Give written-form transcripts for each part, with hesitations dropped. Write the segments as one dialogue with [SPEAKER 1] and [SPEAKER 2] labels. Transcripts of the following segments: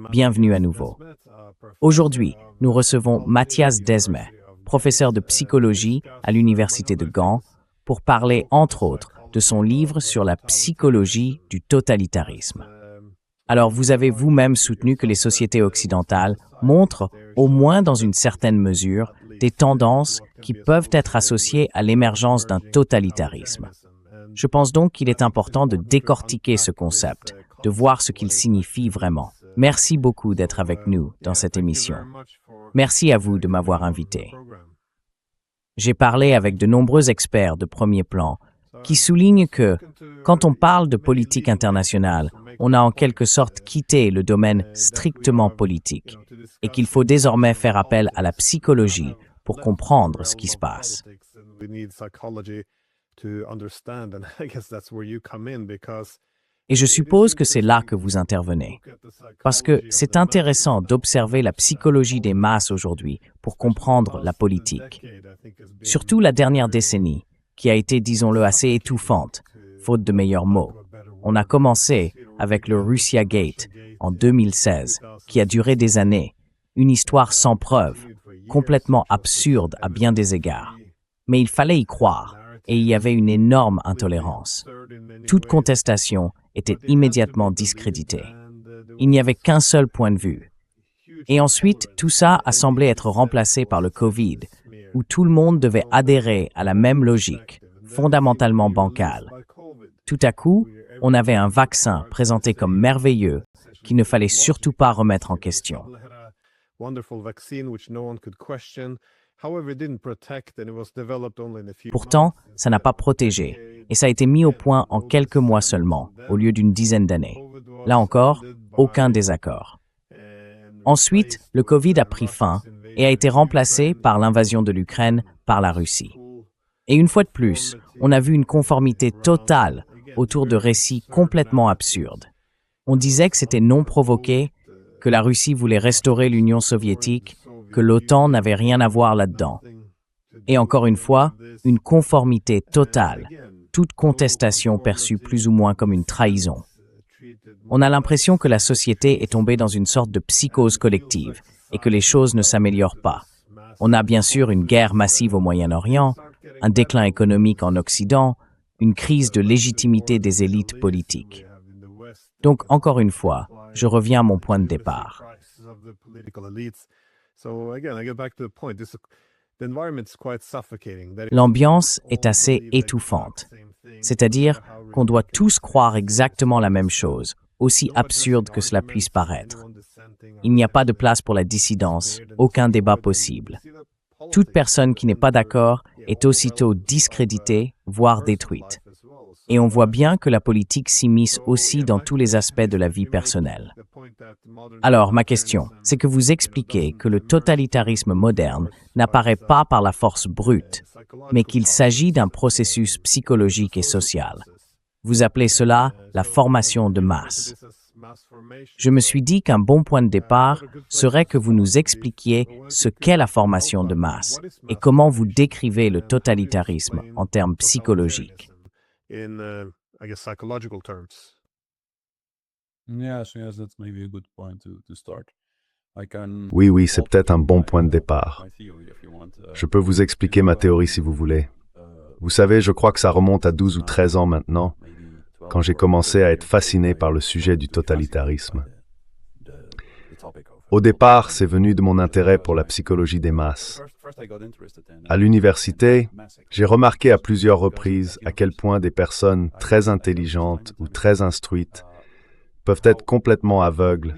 [SPEAKER 1] Bienvenue à nouveau. Aujourd'hui, nous recevons Mathias Desmet, professeur de psychologie à l'Université de Gand, pour parler, entre autres, de son livre sur la psychologie du totalitarisme. Alors, vous avez vous-même soutenu que les sociétés occidentales montrent, au moins dans une certaine mesure, des tendances qui peuvent être associées à l'émergence d'un totalitarisme. Je pense donc qu'il est important de décortiquer ce concept, de voir ce qu'il signifie vraiment. Merci beaucoup d'être avec nous dans cette émission. Merci à vous de m'avoir invité. J'ai parlé avec de nombreux experts de premier plan qui soulignent que, quand on parle de politique internationale, on a en quelque sorte quitté le domaine strictement politique et qu'il faut désormais faire appel à la psychologie pour comprendre ce qui se passe. Et je suppose que c'est là que vous intervenez. Parce que c'est intéressant d'observer la psychologie des masses aujourd'hui pour comprendre la politique. Surtout la dernière décennie, qui a été, disons-le, assez étouffante, faute de meilleurs mots. On a commencé avec le Russia Gate en 2016, qui a duré des années, une histoire sans preuve, complètement absurde à bien des égards. Mais il fallait y croire, et il y avait une énorme intolérance. Toute contestation était immédiatement discréditée. Il n'y avait qu'un seul point de vue. Et ensuite, tout ça a semblé être remplacé par le Covid, où tout le monde devait adhérer à la même logique, fondamentalement bancale. Tout à coup, on avait un vaccin présenté comme merveilleux qu'il ne fallait surtout pas remettre en question. Pourtant, ça n'a pas protégé, et ça a été mis au point en quelques mois seulement, au lieu d'une dizaine d'années. Là encore, aucun désaccord. Ensuite, le Covid a pris fin et a été remplacé par l'invasion de l'Ukraine par la Russie. Et une fois de plus, on a vu une conformité totale autour de récits complètement absurdes. On disait que c'était non provoqué, que la Russie voulait restaurer l'Union soviétique, que l'OTAN n'avait rien à voir là-dedans. Et encore une fois, une conformité totale, toute contestation perçue plus ou moins comme une trahison. On a l'impression que la société est tombée dans une sorte de psychose collective et que les choses ne s'améliorent pas. On a bien sûr une guerre massive au Moyen-Orient, un déclin économique en Occident, une crise de légitimité des élites politiques. Donc, encore une fois, je reviens à mon point de départ. L'ambiance est assez étouffante, c'est-à-dire qu'on doit tous croire exactement la même chose, aussi absurde que cela puisse paraître. Il n'y a pas de place pour la dissidence, aucun débat possible. Toute personne qui n'est pas d'accord est aussitôt discréditée, voire détruite. Et on voit bien que la politique s'immisce aussi dans tous les aspects de la vie personnelle. Alors, ma question, c'est que vous expliquez que le totalitarisme moderne n'apparaît pas par la force brute, mais qu'il s'agit d'un processus psychologique et social. Vous appelez cela la formation de masse. Je me suis dit qu'un bon point de départ serait que vous nous expliquiez ce qu'est la formation de masse et comment vous décrivez le totalitarisme en termes psychologiques.
[SPEAKER 2] Oui, c'est peut-être un bon point de départ. Je peux vous expliquer ma théorie si vous voulez. Vous savez, je crois que ça remonte à 12 ou 13 ans maintenant, quand j'ai commencé à être fasciné par le sujet du totalitarisme. Au départ, c'est venu de mon intérêt pour la psychologie des masses. À l'université, j'ai remarqué à plusieurs reprises à quel point des personnes très intelligentes ou très instruites peuvent être complètement aveugles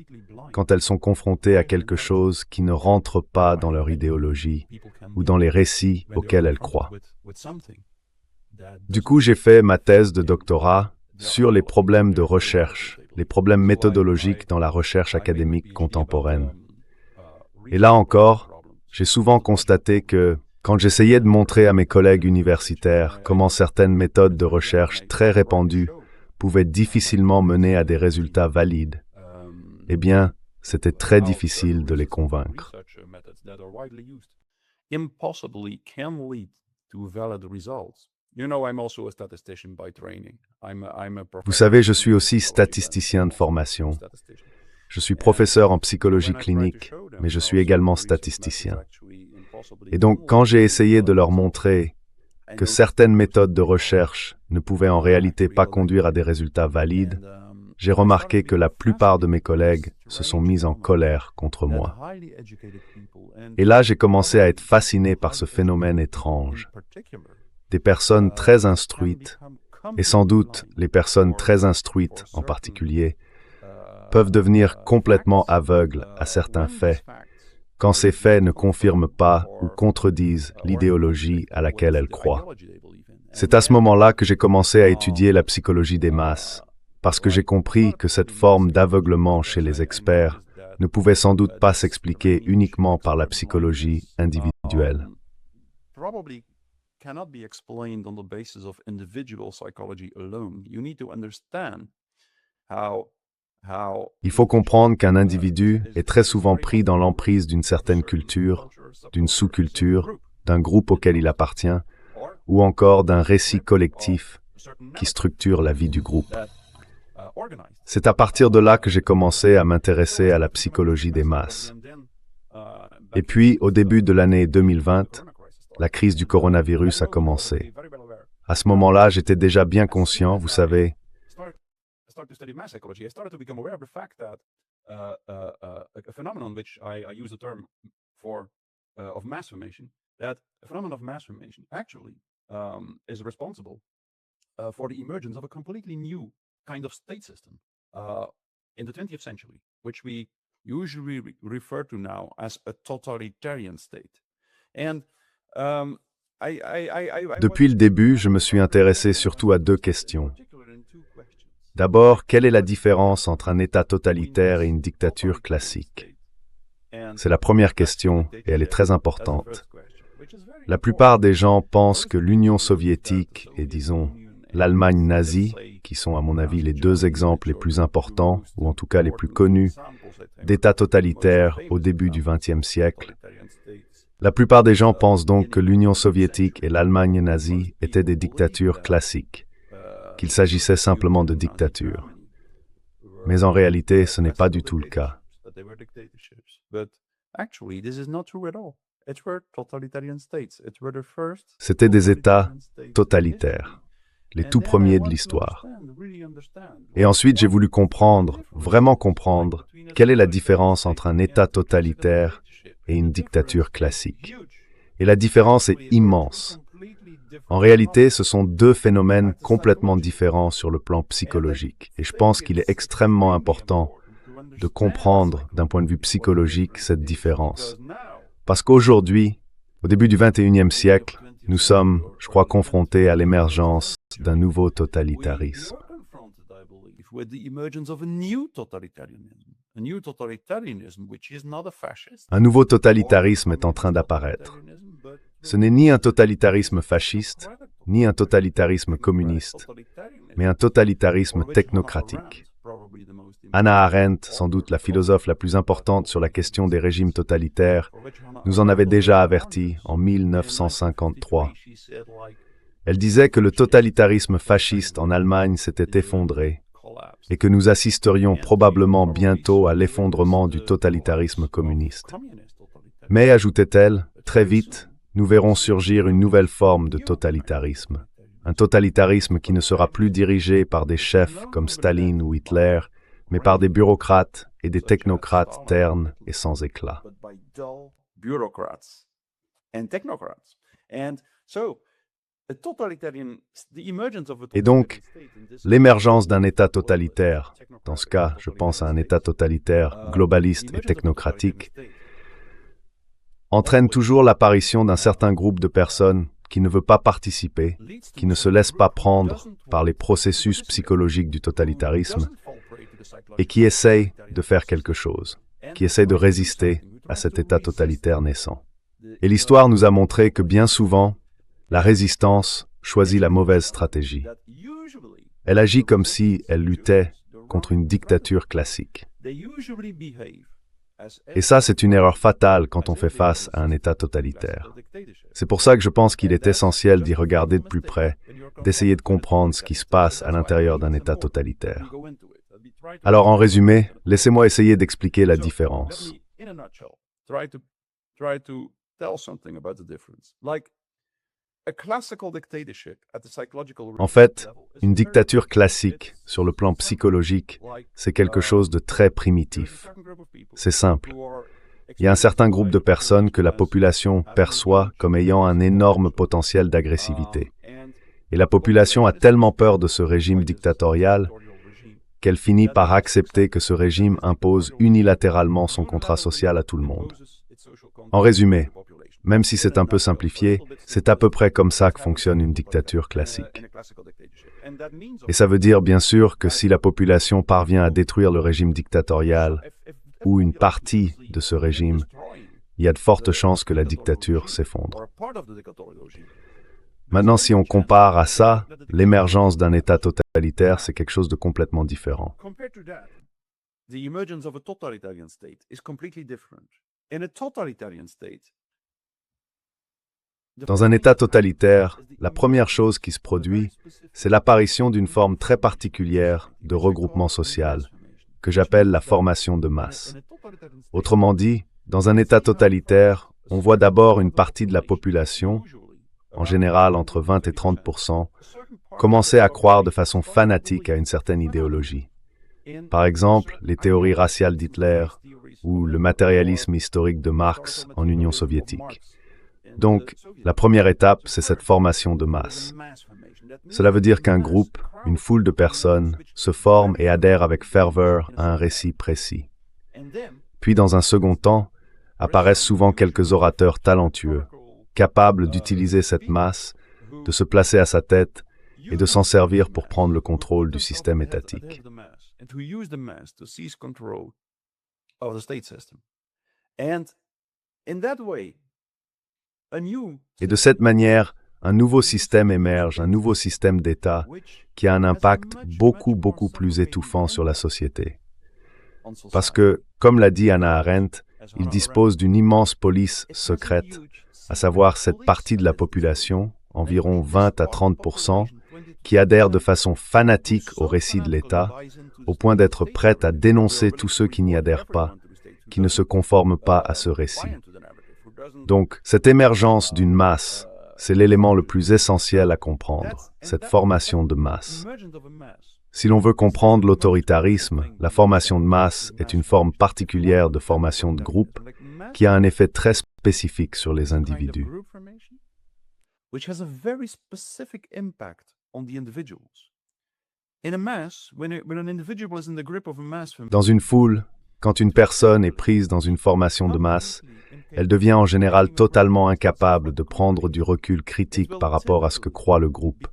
[SPEAKER 2] quand elles sont confrontées à quelque chose qui ne rentre pas dans leur idéologie ou dans les récits auxquels elles croient. Du coup, j'ai fait ma thèse de doctorat sur les problèmes de recherche, les problèmes méthodologiques dans la recherche académique contemporaine. Et là encore, j'ai souvent constaté que, quand j'essayais de montrer à mes collègues universitaires comment certaines méthodes de recherche très répandues pouvaient difficilement mener à des résultats valides, eh bien, c'était très difficile de les convaincre. Vous savez, je suis aussi statisticien de formation. Je suis professeur en psychologie clinique, mais je suis également statisticien. Et donc, quand j'ai essayé de leur montrer que certaines méthodes de recherche ne pouvaient en réalité pas conduire à des résultats valides, j'ai remarqué que la plupart de mes collègues se sont mis en colère contre moi. Et là, j'ai commencé à être fasciné par ce phénomène étrange. Des personnes très instruites, et sans doute les personnes très instruites en particulier, peuvent devenir complètement aveugles à certains faits, quand ces faits ne confirment pas ou contredisent l'idéologie à laquelle elles croient. C'est à ce moment-là que j'ai commencé à étudier la psychologie des masses, parce que j'ai compris que cette forme d'aveuglement chez les experts ne pouvait sans doute pas s'expliquer uniquement par la psychologie individuelle. Il faut comprendre qu'un individu est très souvent pris dans l'emprise d'une certaine culture, d'une sous-culture, d'un groupe auquel il appartient, ou encore d'un récit collectif qui structure la vie du groupe. C'est à partir de là que j'ai commencé à m'intéresser à la psychologie des masses. Et puis, au début de l'année 2020, la crise du coronavirus a commencé. À ce moment-là, j'étais déjà bien conscient, vous savez,
[SPEAKER 3] for the emergence of a completely new kind of state system in the 20th century, which we usually refer to now as a totalitarian state. And
[SPEAKER 2] depuis le début, je me suis intéressé surtout à deux questions. D'abord, quelle est la différence entre un État totalitaire et une dictature classique? C'est la première question et elle est très importante. La plupart des gens pensent que l'Union soviétique et, disons, l'Allemagne nazie, qui sont à mon avis les deux exemples les plus importants, ou en tout cas les plus connus, d'États totalitaires au début du XXe siècle. La plupart des gens pensent donc que l'Union soviétique et l'Allemagne nazie étaient des dictatures classiques, qu'il s'agissait simplement de dictatures. Mais en réalité, ce n'est pas du tout le cas. C'étaient des États totalitaires, les tout premiers de l'histoire. Et ensuite, j'ai voulu comprendre, vraiment comprendre, quelle est la différence entre un État totalitaire et une dictature classique. Et la différence est immense. En réalité, ce sont deux phénomènes complètement différents sur le plan psychologique. Et je pense qu'il est extrêmement important de comprendre, d'un point de vue psychologique, cette différence. Parce qu'aujourd'hui, au début du XXIe siècle, nous sommes, je crois, confrontés à l'émergence d'un nouveau totalitarisme. Un nouveau totalitarisme est en train d'apparaître. Ce n'est ni un totalitarisme fasciste, ni un totalitarisme communiste, mais un totalitarisme technocratique. Hannah Arendt, sans doute la philosophe la plus importante sur la question des régimes totalitaires, nous en avait déjà averti en 1953. Elle disait que le totalitarisme fasciste en Allemagne s'était effondré et que nous assisterions probablement bientôt à l'effondrement du totalitarisme communiste. Mais, ajoutait-elle, très vite, nous verrons surgir une nouvelle forme de totalitarisme. Un totalitarisme qui ne sera plus dirigé par des chefs comme Staline ou Hitler, mais par des bureaucrates et des technocrates ternes et sans éclat. Et donc, l'émergence d'un État totalitaire, dans ce cas, je pense à un État totalitaire globaliste et technocratique, entraîne toujours l'apparition d'un certain groupe de personnes qui ne veut pas participer, qui ne se laisse pas prendre par les processus psychologiques du totalitarisme et qui essaye de faire quelque chose, qui essaye de résister à cet État totalitaire naissant. Et l'histoire nous a montré que bien souvent, la résistance choisit la mauvaise stratégie. Elle agit comme si elle luttait contre une dictature classique. Et ça, c'est une erreur fatale quand on fait face à un État totalitaire. C'est pour ça que je pense qu'il est essentiel d'y regarder de plus près, d'essayer de comprendre ce qui se passe à l'intérieur d'un État totalitaire. Alors, en résumé, laissez-moi essayer d'expliquer la différence. En fait, une dictature classique, sur le plan psychologique, c'est quelque chose de très primitif. C'est simple. Il y a un certain groupe de personnes que la population perçoit comme ayant un énorme potentiel d'agressivité. Et la population a tellement peur de ce régime dictatorial qu'elle finit par accepter que ce régime impose unilatéralement son contrat social à tout le monde. En résumé, même si c'est un peu simplifié, c'est à peu près comme ça que fonctionne une dictature classique. Et ça veut dire bien sûr que si la population parvient à détruire le régime dictatorial ou une partie de ce régime, il y a de fortes chances que la dictature s'effondre. Maintenant, si on compare à ça, l'émergence d'un État totalitaire, c'est quelque chose de complètement différent. Dans un État totalitaire, la première chose qui se produit, c'est l'apparition d'une forme très particulière de regroupement social, que j'appelle la formation de masse. Autrement dit, dans un État totalitaire, on voit d'abord une partie de la population, en général entre 20 et 30%, commencer à croire de façon fanatique à une certaine idéologie. Par exemple, les théories raciales d'Hitler ou le matérialisme historique de Marx en Union soviétique. Donc, la première étape, c'est cette formation de masse. Cela veut dire qu'un groupe, une foule de personnes, se forme et adhère avec ferveur à un récit précis. Puis, dans un second temps, apparaissent souvent quelques orateurs talentueux, capables d'utiliser cette masse, de se placer à sa tête et de s'en servir pour prendre le contrôle du système étatique. Et de cette manière, un nouveau système émerge, un nouveau système d'État qui a un impact beaucoup plus étouffant sur la société. Parce que, comme l'a dit Hannah Arendt, il dispose d'une immense police secrète, à savoir cette partie de la population, environ 20 à 30%, qui adhère de façon fanatique au récit de l'État, au point d'être prête à dénoncer tous ceux qui n'y adhèrent pas, qui ne se conforment pas à ce récit. Donc, cette émergence d'une masse, c'est l'élément le plus essentiel à comprendre, cette formation de masse. Si l'on veut comprendre l'autoritarisme, la formation de masse est une forme particulière de formation de groupe qui a un effet très spécifique sur les individus. Dans une foule, quand une personne est prise dans une formation de masse, elle devient en général totalement incapable de prendre du recul critique par rapport à ce que croit le groupe.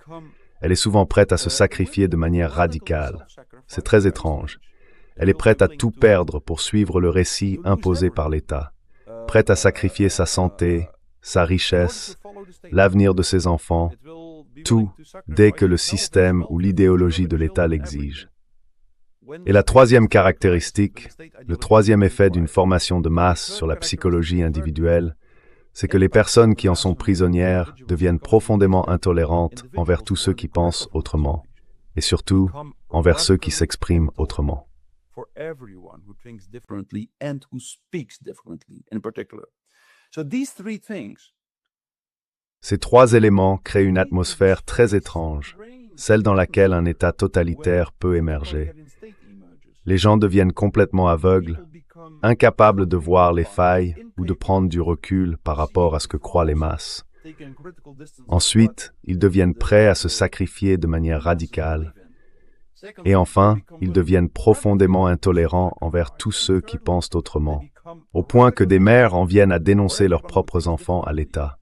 [SPEAKER 2] Elle est souvent prête à se sacrifier de manière radicale. C'est très étrange. Elle est prête à tout perdre pour suivre le récit imposé par l'État. Prête à sacrifier sa santé, sa richesse, l'avenir de ses enfants, tout dès que le système ou l'idéologie de l'État l'exige. Et la troisième caractéristique, le troisième effet d'une formation de masse sur la psychologie individuelle, c'est que les personnes qui en sont prisonnières deviennent profondément intolérantes envers tous ceux qui pensent autrement, et surtout envers ceux qui s'expriment autrement. Ces trois éléments créent une atmosphère très étrange, celle dans laquelle un État totalitaire peut émerger. Les gens deviennent complètement aveugles, incapables de voir les failles ou de prendre du recul par rapport à ce que croient les masses. Ensuite, ils deviennent prêts à se sacrifier de manière radicale. Et enfin, ils deviennent profondément intolérants envers tous ceux qui pensent autrement, au point que des mères en viennent à dénoncer leurs propres enfants à l'État.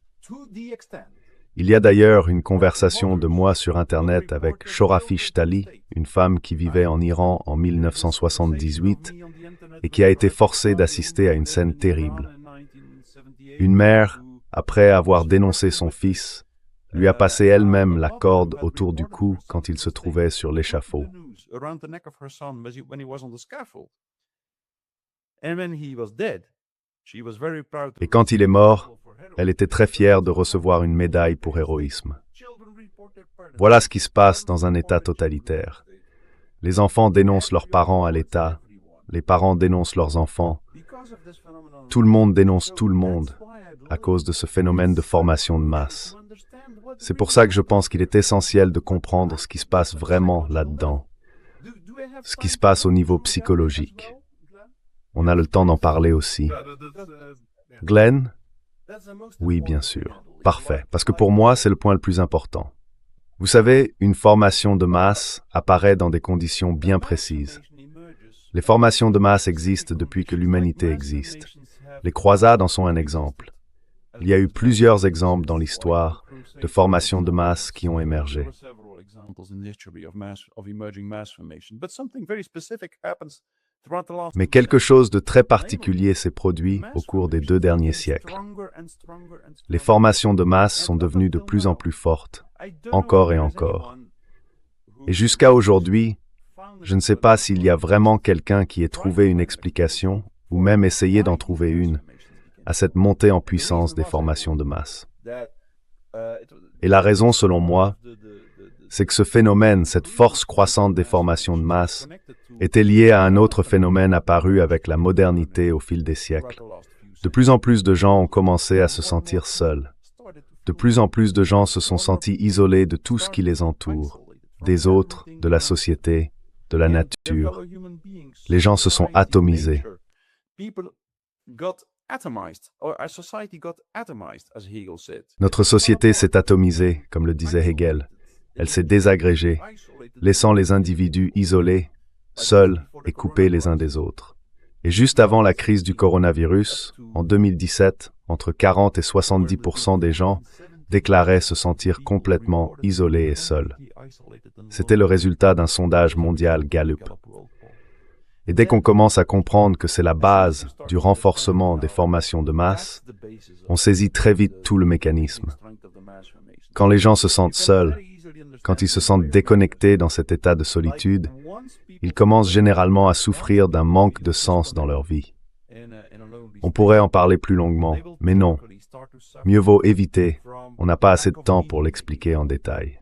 [SPEAKER 2] Il y a d'ailleurs une conversation de moi sur Internet avec Shorafi Shtali, une femme qui vivait en Iran en 1978 et qui a été forcée d'assister à une scène terrible. Une mère, après avoir dénoncé son fils, lui a passé elle-même la corde autour du cou quand il se trouvait sur l'échafaud. Et quand il est mort, elle était très fière de recevoir une médaille pour héroïsme. Voilà ce qui se passe dans un État totalitaire. Les enfants dénoncent leurs parents à l'État, les parents dénoncent leurs enfants. Tout le monde dénonce tout le monde à cause de ce phénomène de formation de masse. C'est pour ça que je pense qu'il est essentiel de comprendre ce qui se passe vraiment là-dedans, ce qui se passe au niveau psychologique. On a le temps d'en parler aussi. Glenn? Oui, bien sûr. Parfait, parce que pour moi, c'est le point le plus important. Vous savez, une formation de masse apparaît dans des conditions bien précises. Les formations de masse existent depuis que l'humanité existe. Les croisades en sont un exemple. Il y a eu plusieurs exemples dans l'histoire de formations de masse qui ont émergé. Mais quelque chose de très particulier s'est produit au cours des 2 derniers siècles. Les formations de masse sont devenues de plus en plus fortes, encore et encore. Et jusqu'à aujourd'hui, je ne sais pas s'il y a vraiment quelqu'un qui ait trouvé une explication, ou même essayé d'en trouver une, à cette montée en puissance des formations de masse. Et la raison, selon moi, c'est que ce phénomène, cette force croissante des formations de masse, était lié à un autre phénomène apparu avec la modernité au fil des siècles. De plus en plus de gens ont commencé à se sentir seuls. De plus en plus de gens se sont sentis isolés de tout ce qui les entoure, des autres, de la société, de la nature. Les gens se sont atomisés. Notre société s'est atomisée, comme le disait Hegel. Elle s'est désagrégée, laissant les individus isolés, seuls et coupés les uns des autres. Et juste avant la crise du coronavirus, en 2017, entre 40 et 70% des gens déclaraient se sentir complètement isolés et seuls. C'était le résultat d'un sondage mondial Gallup. Et dès qu'on commence à comprendre que c'est la base du renforcement des formations de masse, on saisit très vite tout le mécanisme. Quand les gens se sentent seuls, quand ils se sentent déconnectés dans cet état de solitude, ils commencent généralement à souffrir d'un manque de sens dans leur vie. On pourrait en parler plus longuement, mais non. Mieux vaut éviter. On n'a pas assez de temps pour l'expliquer en détail.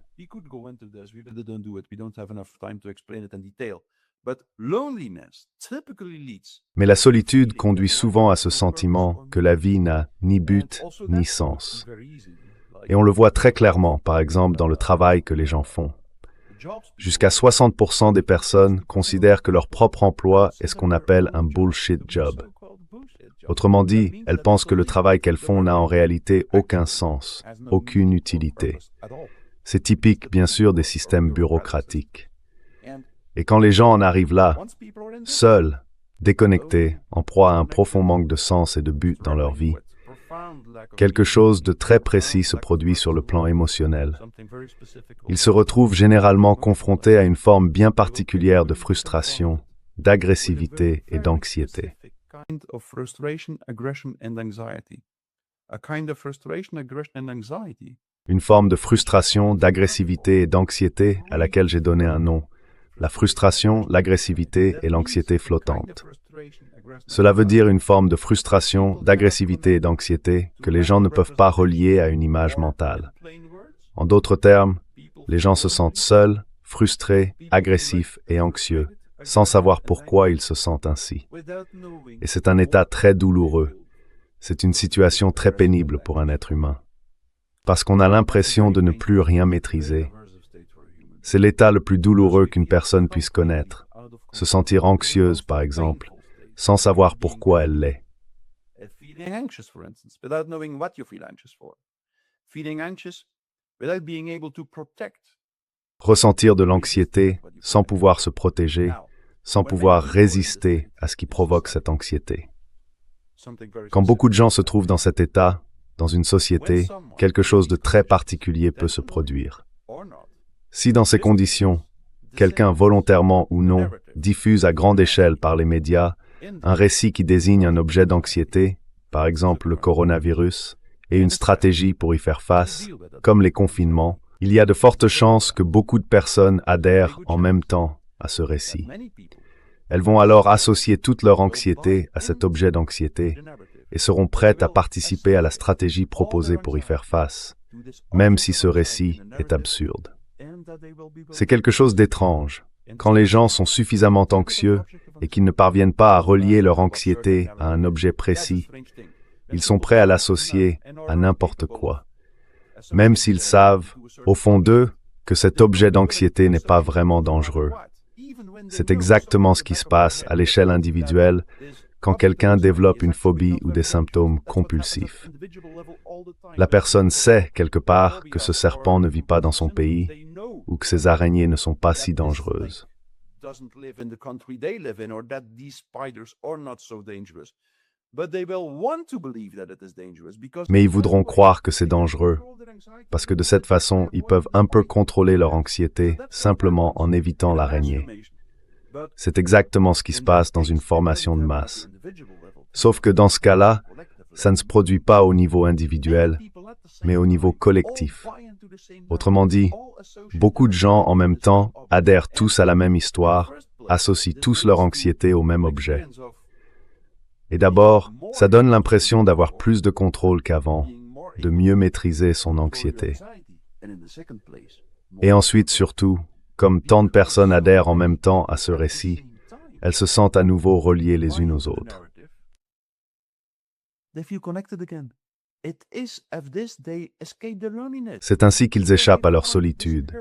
[SPEAKER 2] Mais la solitude conduit souvent à ce sentiment que la vie n'a ni but ni sens. Et on le voit très clairement, par exemple, dans le travail que les gens font. Jusqu'à 60% des personnes considèrent que leur propre emploi est ce qu'on appelle un bullshit job. Autrement dit, elles pensent que le travail qu'elles font n'a en réalité aucun sens, aucune utilité. C'est typique, bien sûr, des systèmes bureaucratiques. Et quand les gens en arrivent là, seuls, déconnectés, en proie à un profond manque de sens et de but dans leur vie, quelque chose de très précis se produit sur le plan émotionnel. Ils se retrouvent généralement confrontés à une forme bien particulière de frustration, d'agressivité et d'anxiété. Une forme de frustration, d'agressivité et d'anxiété à laquelle j'ai donné un nom. La frustration, l'agressivité et l'anxiété flottante. Cela veut dire une forme de frustration, d'agressivité et d'anxiété que les gens ne peuvent pas relier à une image mentale. En d'autres termes, les gens se sentent seuls, frustrés, agressifs et anxieux, sans savoir pourquoi ils se sentent ainsi. Et c'est un état très douloureux. C'est une situation très pénible pour un être humain. Parce qu'on a l'impression de ne plus rien maîtriser. C'est l'état le plus douloureux qu'une personne puisse connaître. Se sentir anxieuse, par exemple, sans savoir pourquoi elle l'est. Ressentir de l'anxiété sans pouvoir se protéger, sans pouvoir résister à ce qui provoque cette anxiété. Quand beaucoup de gens se trouvent dans cet état, dans une société, quelque chose de très particulier peut se produire. Si dans ces conditions, quelqu'un volontairement ou non diffuse à grande échelle par les médias un récit qui désigne un objet d'anxiété, par exemple le coronavirus, et une stratégie pour y faire face, comme les confinements, il y a de fortes chances que beaucoup de personnes adhèrent en même temps à ce récit. Elles vont alors associer toute leur anxiété à cet objet d'anxiété et seront prêtes à participer à la stratégie proposée pour y faire face, même si ce récit est absurde. C'est quelque chose d'étrange. Quand les gens sont suffisamment anxieux et qu'ils ne parviennent pas à relier leur anxiété à un objet précis, ils sont prêts à l'associer à n'importe quoi, même s'ils savent, au fond d'eux, que cet objet d'anxiété n'est pas vraiment dangereux. C'est exactement ce qui se passe à l'échelle individuelle quand quelqu'un développe une phobie ou des symptômes compulsifs. La personne sait quelque part que ce serpent ne vit pas dans son pays ou que ces araignées ne sont pas si dangereuses. Mais ils voudront croire que c'est dangereux, parce que de cette façon, ils peuvent un peu contrôler leur anxiété simplement en évitant l'araignée. C'est exactement ce qui se passe dans une formation de masse. Sauf que dans ce cas-là, ça ne se produit pas au niveau individuel, mais au niveau collectif. Autrement dit, beaucoup de gens en même temps adhèrent tous à la même histoire, associent tous leur anxiété au même objet. Et d'abord, ça donne l'impression d'avoir plus de contrôle qu'avant, de mieux maîtriser son anxiété. Et ensuite, surtout, comme tant de personnes adhèrent en même temps à ce récit, elles se sentent à nouveau reliées les unes aux autres. C'est ainsi qu'ils échappent à leur solitude.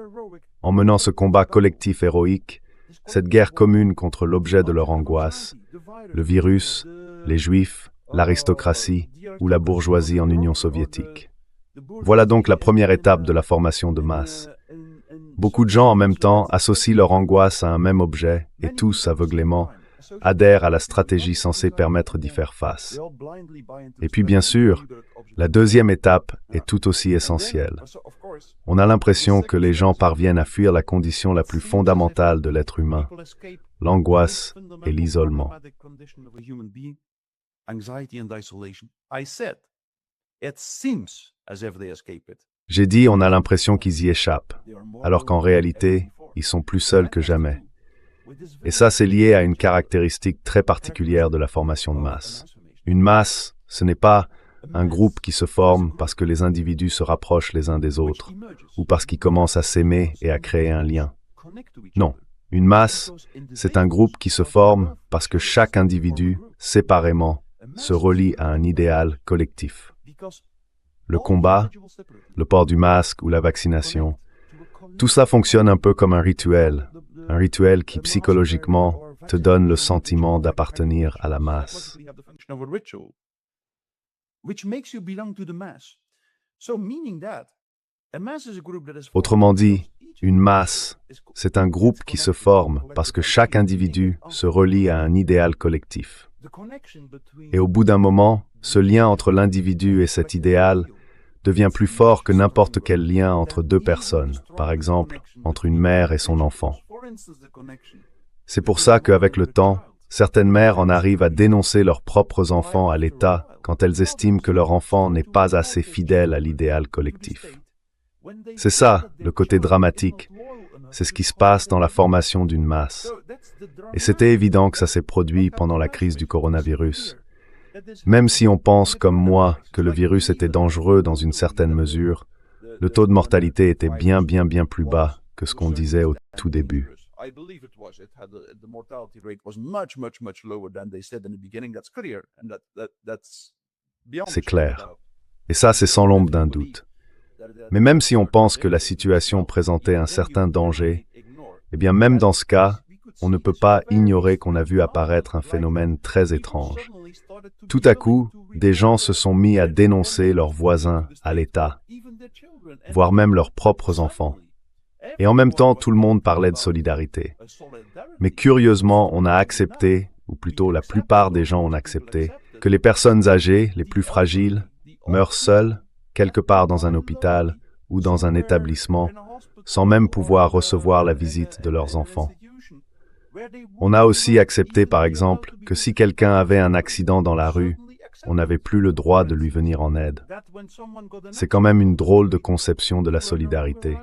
[SPEAKER 2] En menant ce combat collectif héroïque, cette guerre commune contre l'objet de leur angoisse, le virus, les Juifs, l'aristocratie ou la bourgeoisie en Union soviétique. Voilà donc la première étape de la formation de masse. Beaucoup de gens en même temps associent leur angoisse à un même objet et tous, aveuglément, adhèrent à la stratégie censée permettre d'y faire face. Et puis bien sûr, la deuxième étape est tout aussi essentielle. On a l'impression que les gens parviennent à fuir la condition la plus fondamentale de l'être humain, l'angoisse et l'isolement. J'ai dit on a l'impression qu'ils y échappent, alors qu'en réalité, ils sont plus seuls que jamais. Et ça, c'est lié à une caractéristique très particulière de la formation de masse. Une masse, ce n'est pas un groupe qui se forme parce que les individus se rapprochent les uns des autres, ou parce qu'ils commencent à s'aimer et à créer un lien. Non, une masse, c'est un groupe qui se forme parce que chaque individu, séparément, se relie à un idéal collectif. Le combat, le port du masque ou la vaccination, tout ça fonctionne un peu comme un rituel qui psychologiquement te donne le sentiment d'appartenir à la masse. Autrement dit, une masse, c'est un groupe qui se forme parce que chaque individu se relie à un idéal collectif. Et au bout d'un moment, ce lien entre l'individu et cet idéal devient plus fort que n'importe quel lien entre deux personnes, par exemple, entre une mère et son enfant. C'est pour ça qu'avec le temps, certaines mères en arrivent à dénoncer leurs propres enfants à l'État quand elles estiment que leur enfant n'est pas assez fidèle à l'idéal collectif. C'est ça, le côté dramatique. C'est ce qui se passe dans la formation d'une masse. Et c'était évident que ça s'est produit pendant la crise du coronavirus. Même si on pense, comme moi, que le virus était dangereux dans une certaine mesure, le taux de mortalité était bien plus bas que ce qu'on disait au tout début. C'est clair. Et ça, c'est sans l'ombre d'un doute. Mais même si on pense que la situation présentait un certain danger, eh bien même dans ce cas, on ne peut pas ignorer qu'on a vu apparaître un phénomène très étrange. Tout à coup, des gens se sont mis à dénoncer leurs voisins à l'État, voire même leurs propres enfants. Et en même temps, tout le monde parlait de solidarité. Mais curieusement, on a accepté, ou plutôt la plupart des gens ont accepté, que les personnes âgées, les plus fragiles, meurent seules, quelque part dans un hôpital ou dans un établissement, sans même pouvoir recevoir la visite de leurs enfants. On a aussi accepté, par exemple, que si quelqu'un avait un accident dans la rue, on n'avait plus le droit de lui venir en aide. C'est quand même une drôle de conception de la solidarité.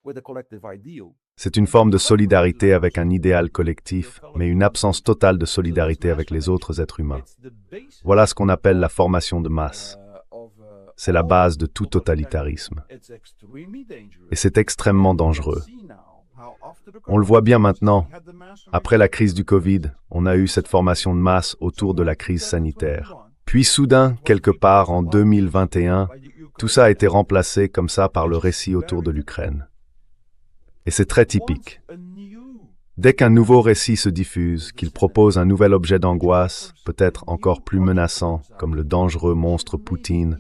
[SPEAKER 3] with a collective ideal.
[SPEAKER 2] C'est une forme de solidarité avec un idéal collectif, mais une absence totale de solidarité avec les autres êtres humains. Voilà ce qu'on appelle la formation de masse. C'est la base de tout totalitarisme. Et c'est extrêmement dangereux. On le voit bien maintenant. Après la crise du Covid, on a eu cette formation de masse autour de la crise sanitaire. Puis soudain, quelque part en 2021, tout ça a été remplacé comme ça par le récit autour de l'Ukraine. Et c'est très typique. Dès qu'un nouveau récit se diffuse, qu'il propose un nouvel objet d'angoisse, peut-être encore plus menaçant, comme le dangereux monstre Poutine,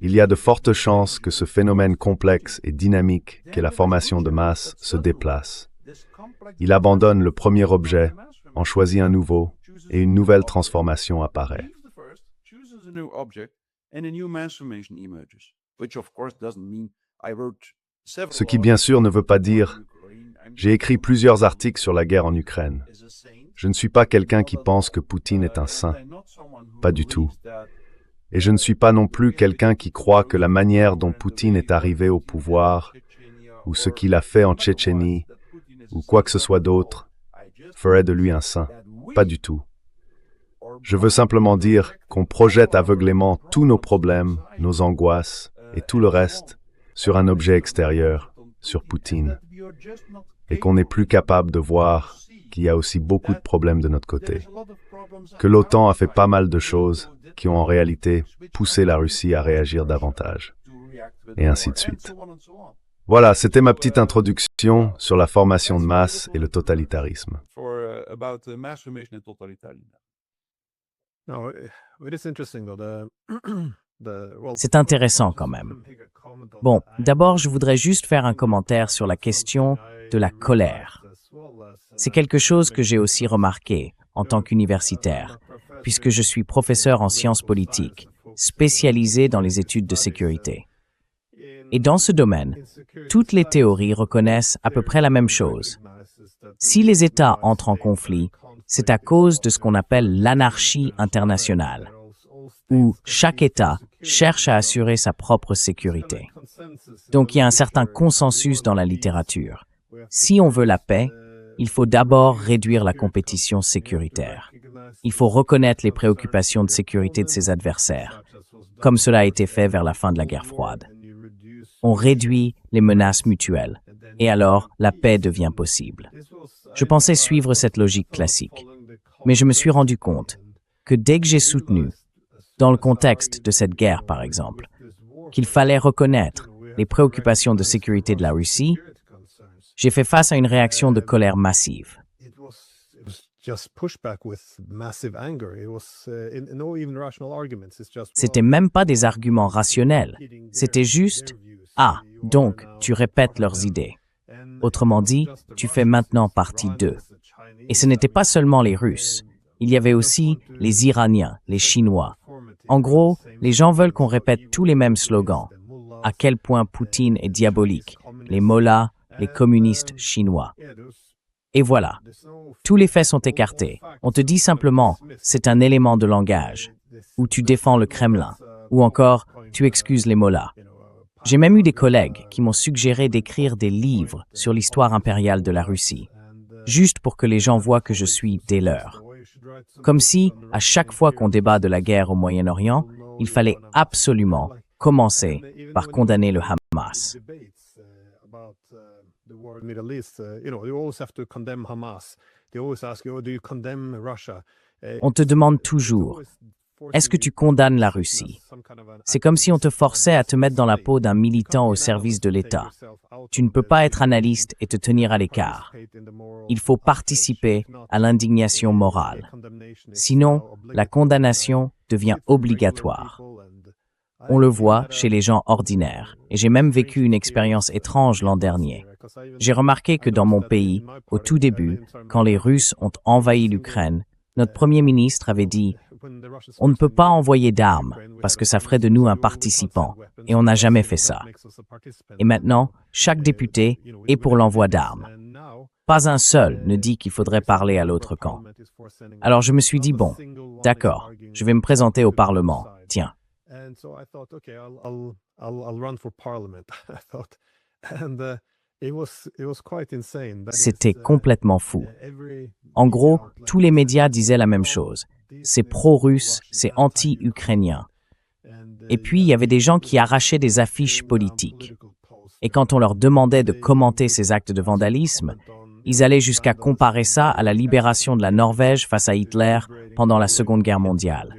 [SPEAKER 2] il y a de fortes chances que ce phénomène complexe et dynamique qu'est la formation de masse se déplace. Il abandonne le premier objet, en choisit un nouveau, et une nouvelle transformation apparaît. Ce qui bien sûr ne veut pas dire « J'ai écrit plusieurs articles sur la guerre en Ukraine. Je ne suis pas quelqu'un qui pense que Poutine est un saint. Pas du tout. Et je ne suis pas non plus quelqu'un qui croit que la manière dont Poutine est arrivé au pouvoir, ou ce qu'il a fait en Tchétchénie, ou quoi que ce soit d'autre, ferait de lui un saint. Pas du tout. Je veux simplement dire qu'on projette aveuglément tous nos problèmes, nos angoisses et tout le reste sur un objet extérieur, sur Poutine, et qu'on n'est plus capable de voir qu'il y a aussi beaucoup de problèmes de notre côté. Que l'OTAN a fait pas mal de choses qui ont en réalité poussé la Russie à réagir davantage, et ainsi de suite. Voilà, c'était ma petite introduction sur la formation de masse et le totalitarisme.
[SPEAKER 1] C'est intéressant quand même. Bon, d'abord, je voudrais juste faire un commentaire sur la question de la colère. C'est quelque chose que j'ai aussi remarqué en tant qu'universitaire, puisque je suis professeur en sciences politiques, spécialisé dans les études de sécurité. Et dans ce domaine, toutes les théories reconnaissent à peu près la même chose. Si les États entrent en conflit, c'est à cause de ce qu'on appelle l'anarchie internationale, où chaque État cherche à assurer sa propre sécurité. Donc il y a un certain consensus dans la littérature. Si on veut la paix, il faut d'abord réduire la compétition sécuritaire. Il faut reconnaître les préoccupations de sécurité de ses adversaires, comme cela a été fait vers la fin de la guerre froide. On réduit les menaces mutuelles, et alors la paix devient possible. Je pensais suivre cette logique classique, mais je me suis rendu compte que dès que j'ai soutenu, dans le contexte de cette guerre par exemple, qu'il fallait reconnaître les préoccupations de sécurité de la Russie, j'ai fait face à une réaction de colère massive. C'était même pas des arguments rationnels, c'était juste « Ah, donc tu répètes leurs idées ». Autrement dit, tu fais maintenant partie d'eux. Et ce n'était pas seulement les Russes, il y avait aussi les Iraniens, les Chinois. En gros, les gens veulent qu'on répète tous les mêmes slogans. À quel point Poutine est diabolique, les mollahs, les communistes chinois. Et voilà, tous les faits sont écartés. On te dit simplement, c'est un élément de langage, ou tu défends le Kremlin, ou encore, tu excuses les mollahs. J'ai même eu des collègues qui m'ont suggéré d'écrire des livres sur l'histoire impériale de la Russie, juste pour que les gens voient que je suis des leurs. Comme si, à chaque fois qu'on débat de la guerre au Moyen-Orient, il fallait absolument commencer par condamner le Hamas. On te demande toujours, est-ce que tu condamnes la Russie? C'est comme si on te forçait à te mettre dans la peau d'un militant au service de l'État. Tu ne peux pas être analyste et te tenir à l'écart. Il faut participer à l'indignation morale. Sinon, la condamnation devient obligatoire. On le voit chez les gens ordinaires, et j'ai même vécu une expérience étrange l'an dernier. J'ai remarqué que dans mon pays, au tout début, quand les Russes ont envahi l'Ukraine, notre Premier ministre avait dit « On ne peut pas envoyer d'armes parce que ça ferait de nous un participant, et on n'a jamais fait ça. » Et maintenant, chaque député est pour l'envoi d'armes. Pas un seul ne dit qu'il faudrait parler à l'autre camp. Alors je me suis dit « Bon, d'accord, je vais me présenter au Parlement, tiens. » C'était complètement fou. En gros, tous les médias disaient la même chose. C'est pro-russe, c'est anti-ukrainien. Et puis, il y avait des gens qui arrachaient des affiches politiques. Et quand on leur demandait de commenter ces actes de vandalisme, ils allaient jusqu'à comparer ça à la libération de la Norvège face à Hitler pendant la Seconde Guerre mondiale.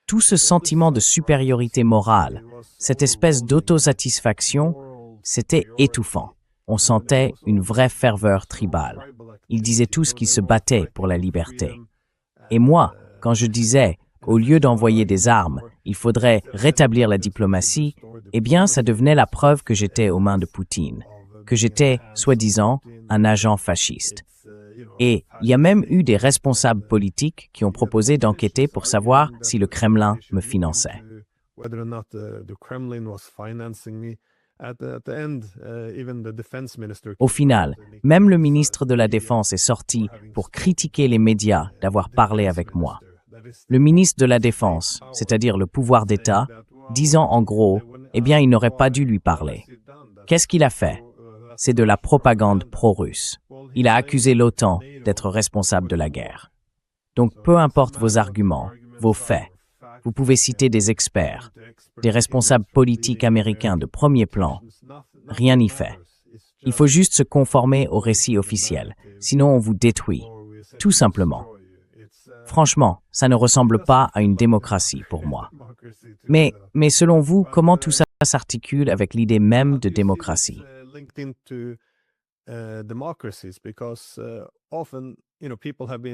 [SPEAKER 1] Tout ce sentiment de supériorité morale, cette espèce d'autosatisfaction, c'était étouffant. On sentait une vraie ferveur tribale. Ils disaient tous qu'ils se battaient pour la liberté. Et moi, quand je disais, au lieu d'envoyer des armes, il faudrait rétablir la diplomatie, eh bien, ça devenait la preuve que j'étais aux mains de Poutine, que j'étais, soi-disant, un agent fasciste. Et il y a même eu des responsables politiques qui ont proposé d'enquêter pour savoir si le Kremlin me finançait. Au final, même le ministre de la Défense est sorti pour critiquer les médias d'avoir parlé avec moi. Le ministre de la Défense, c'est-à-dire le pouvoir d'État, disant en gros, eh bien, il n'aurait pas dû lui parler. Qu'est-ce qu'il a fait? C'est de la propagande pro-russe. Il a accusé l'OTAN d'être responsable de la guerre. Donc, peu importe vos arguments, vos faits, vous pouvez citer des experts, des responsables politiques américains de premier plan. Rien n'y fait. Il faut juste se conformer au récit officiel, sinon on vous détruit, tout simplement. Franchement, ça ne ressemble pas à une démocratie pour moi. Mais selon vous, comment tout ça s'articule avec l'idée même de démocratie?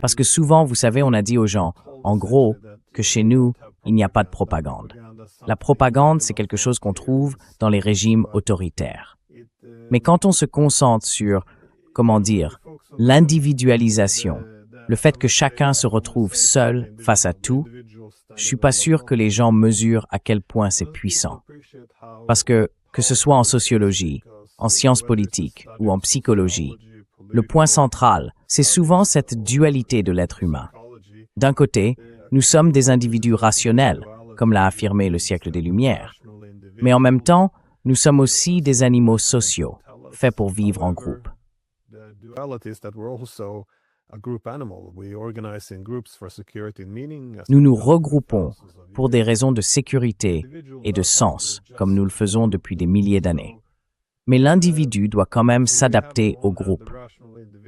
[SPEAKER 1] Parce que souvent, vous savez, on a dit aux gens, en gros, que chez nous, il n'y a pas de propagande. La propagande, c'est quelque chose qu'on trouve dans les régimes autoritaires. Mais quand on se concentre sur, comment dire, l'individualisation, le fait que chacun se retrouve seul face à tout, je suis pas sûr que les gens mesurent à quel point c'est puissant. Parce que ce soit en sociologie, en sciences politiques ou en psychologie, le point central, c'est souvent cette dualité de l'être humain. D'un côté, nous sommes des individus rationnels, comme l'a affirmé le siècle des Lumières. Mais en même temps, nous sommes aussi des animaux sociaux, faits pour vivre en groupe. Nous nous regroupons pour des raisons de sécurité et de sens, comme nous le faisons depuis des milliers d'années. Mais l'individu doit quand même s'adapter au groupe.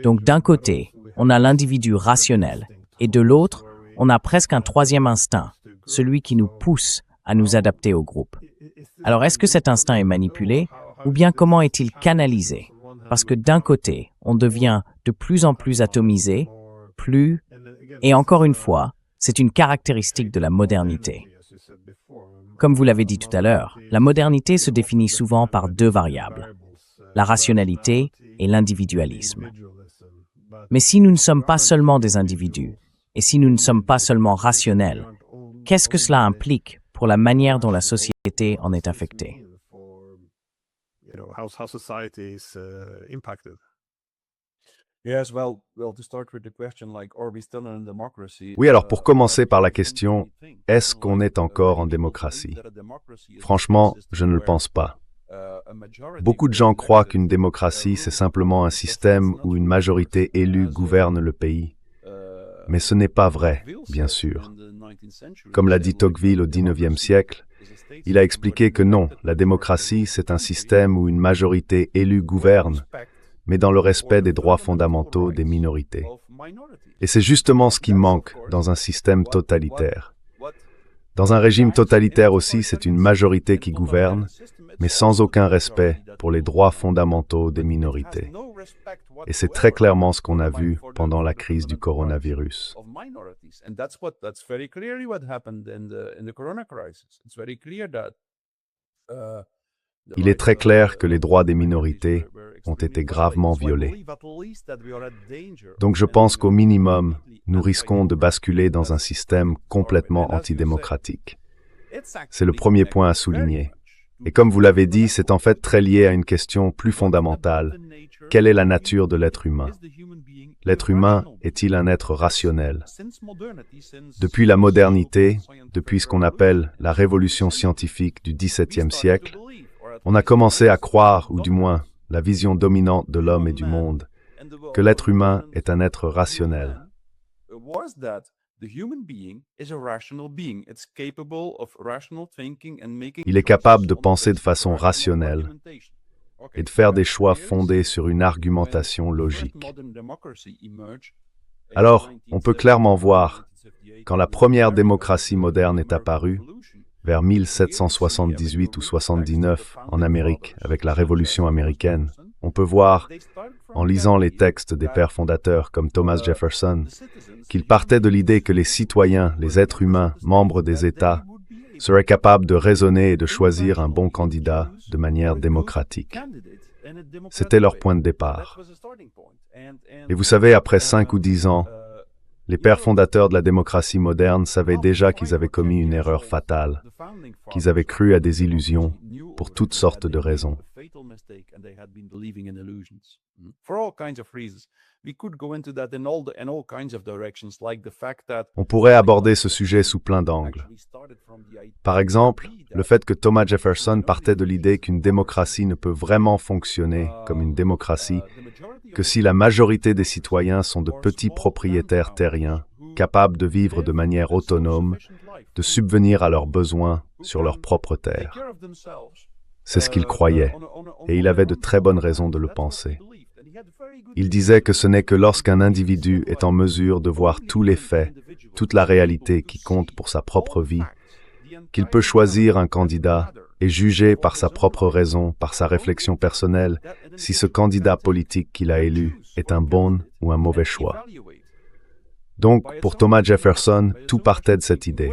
[SPEAKER 1] Donc d'un côté, on a l'individu rationnel, et de l'autre, on a presque un troisième instinct, celui qui nous pousse à nous adapter au groupe. Alors est-ce que cet instinct est manipulé, ou bien comment est-il canalisé? Parce que d'un côté, on devient de plus en plus atomisé, et encore une fois, c'est une caractéristique de la modernité. Comme vous l'avez dit tout à l'heure, la modernité se définit souvent par deux variables, la rationalité et l'individualisme. Mais si nous ne sommes pas seulement des individus, et si nous ne sommes pas seulement rationnels, qu'est-ce que cela implique pour la manière dont la société en est affectée?
[SPEAKER 2] Oui, alors pour commencer par la question, est-ce qu'on est encore en démocratie? Franchement, je ne le pense pas. Beaucoup de gens croient qu'une démocratie, c'est simplement un système où une majorité élue gouverne le pays. Mais ce n'est pas vrai, bien sûr. Comme l'a dit Tocqueville au XIXe siècle, il a expliqué que non, la démocratie, c'est un système où une majorité élue gouverne, mais dans le respect des droits fondamentaux des minorités. Et c'est justement ce qui manque dans un système totalitaire. Dans un régime totalitaire aussi, c'est une majorité qui gouverne, mais sans aucun respect pour les droits fondamentaux des minorités. Et c'est très clairement ce qu'on a vu pendant la crise du coronavirus. Il est très clair que les droits des minorités ont été gravement violés. Donc je pense qu'au minimum, nous risquons de basculer dans un système complètement antidémocratique. C'est le premier point à souligner. Et comme vous l'avez dit, c'est en fait très lié à une question plus fondamentale. Quelle est la nature de l'être humain? L'être humain est-il un être rationnel? Depuis la modernité, depuis ce qu'on appelle la révolution scientifique du XVIIe siècle, on a commencé à croire, ou du moins la vision dominante de l'homme et du monde, que l'être humain est un être rationnel. Il est capable de penser de façon rationnelle et de faire des choix fondés sur une argumentation logique. Alors, on peut clairement voir, quand la première démocratie moderne est apparue, vers 1778 ou 79 en Amérique, avec la Révolution américaine, on peut voir, en lisant les textes des pères fondateurs comme Thomas Jefferson, qu'ils partaient de l'idée que les citoyens, les êtres humains, membres des États, seraient capables de raisonner et de choisir un bon candidat de manière démocratique. C'était leur point de départ. Et vous savez, après 5 ou 10 ans, les pères fondateurs de la démocratie moderne savaient déjà qu'ils avaient commis une erreur fatale, qu'ils avaient cru à des illusions pour toutes sortes de raisons. On pourrait aborder ce sujet sous plein d'angles. Par exemple, le fait que Thomas Jefferson partait de l'idée qu'une démocratie ne peut vraiment fonctionner comme une démocratie que si la majorité des citoyens sont de petits propriétaires terriens, capables de vivre de manière autonome, de subvenir à leurs besoins sur leur propre terre. C'est ce qu'il croyait, et il avait de très bonnes raisons de le penser. Il disait que ce n'est que lorsqu'un individu est en mesure de voir tous les faits, toute la réalité qui compte pour sa propre vie, qu'il peut choisir un candidat et juger par sa propre raison, par sa réflexion personnelle, si ce candidat politique qu'il a élu est un bon ou un mauvais choix. Donc, pour Thomas Jefferson, tout partait de cette idée.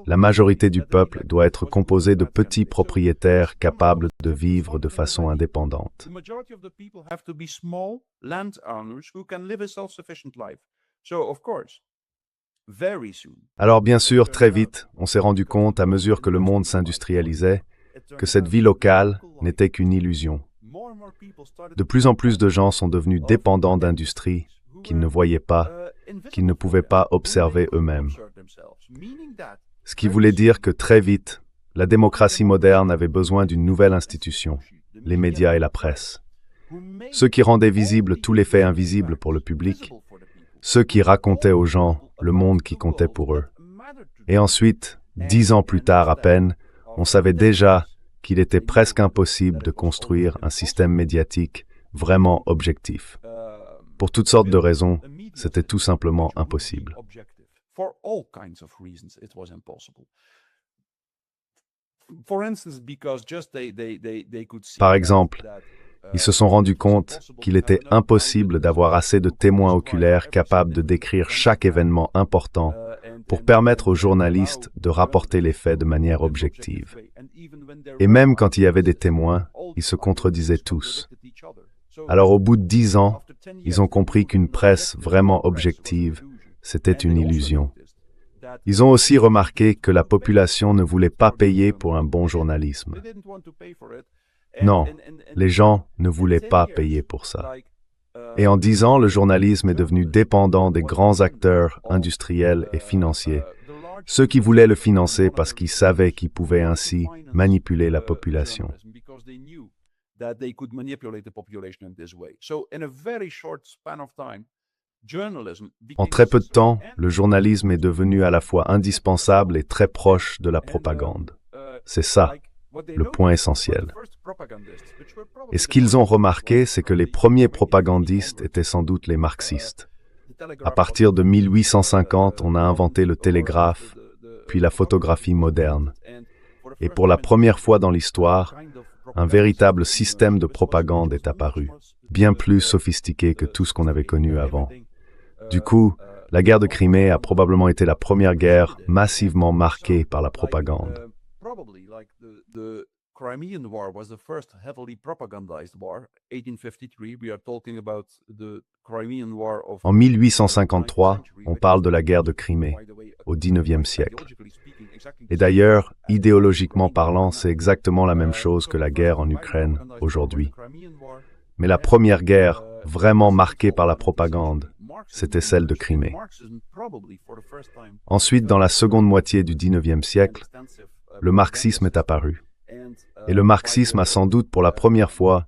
[SPEAKER 2] La majorité du peuple doit être composée de petits propriétaires capables de vivre de façon indépendante. Alors bien sûr, très vite, on s'est rendu compte, à mesure que le monde s'industrialisait, que cette vie locale n'était qu'une illusion. De plus en plus de gens sont devenus dépendants d'industries qu'ils ne voyaient pas, qu'ils ne pouvaient pas observer eux-mêmes. Ce qui voulait dire que très vite, la démocratie moderne avait besoin d'une nouvelle institution, les médias et la presse. Ceux qui rendaient visibles tous les faits invisibles pour le public, ceux qui racontaient aux gens le monde qui comptait pour eux. Et ensuite, 10 ans plus tard à peine, on savait déjà qu'il était presque impossible de construire un système médiatique vraiment objectif. Pour toutes sortes de raisons, c'était tout simplement impossible. Par exemple, ils se sont rendus compte qu'il était impossible d'avoir assez de témoins oculaires capables de décrire chaque événement important pour permettre aux journalistes de rapporter les faits de manière objective. Et même quand il y avait des témoins, ils se contredisaient tous. Alors au bout de 10 ans, ils ont compris qu'une presse vraiment objective, c'était une illusion. Ils ont aussi remarqué que la population ne voulait pas payer pour un bon journalisme. Non, les gens ne voulaient pas payer pour ça. Et en 10 ans, le journalisme est devenu dépendant des grands acteurs industriels et financiers, ceux qui voulaient le financer parce qu'ils savaient qu'ils pouvaient ainsi manipuler la population. En très peu de temps, le journalisme est devenu à la fois indispensable et très proche de la propagande. C'est ça, le point essentiel. Et ce qu'ils ont remarqué, c'est que les premiers propagandistes étaient sans doute les marxistes. À partir de 1850, on a inventé le télégraphe, puis la photographie moderne. Et pour la première fois dans l'histoire, un véritable système de propagande est apparu, bien plus sophistiqué que tout ce qu'on avait connu avant. Du coup, la guerre de Crimée a probablement été la première guerre massivement marquée par la propagande. En 1853, on parle de la guerre de Crimée, au XIXe siècle. Et d'ailleurs, idéologiquement parlant, c'est exactement la même chose que la guerre en Ukraine aujourd'hui. Mais la première guerre, vraiment marquée par la propagande, c'était celle de Crimée. Ensuite, dans la seconde moitié du XIXe siècle, le marxisme est apparu. Et le marxisme a sans doute pour la première fois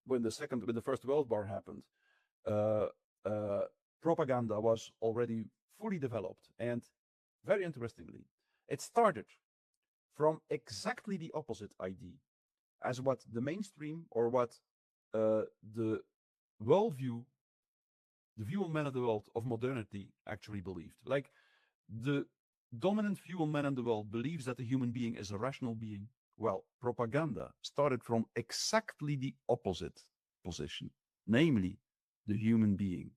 [SPEAKER 3] when the First World War happened, uh, propaganda was already fully developed. And very interestingly, it started from exactly the opposite idea as what the mainstream or what the worldview, the view on man of the world of modernity actually believed. Like the dominant view on man in the world believes that the human being is a rational being. Well, propaganda started from exactly the opposite position, namely, the human being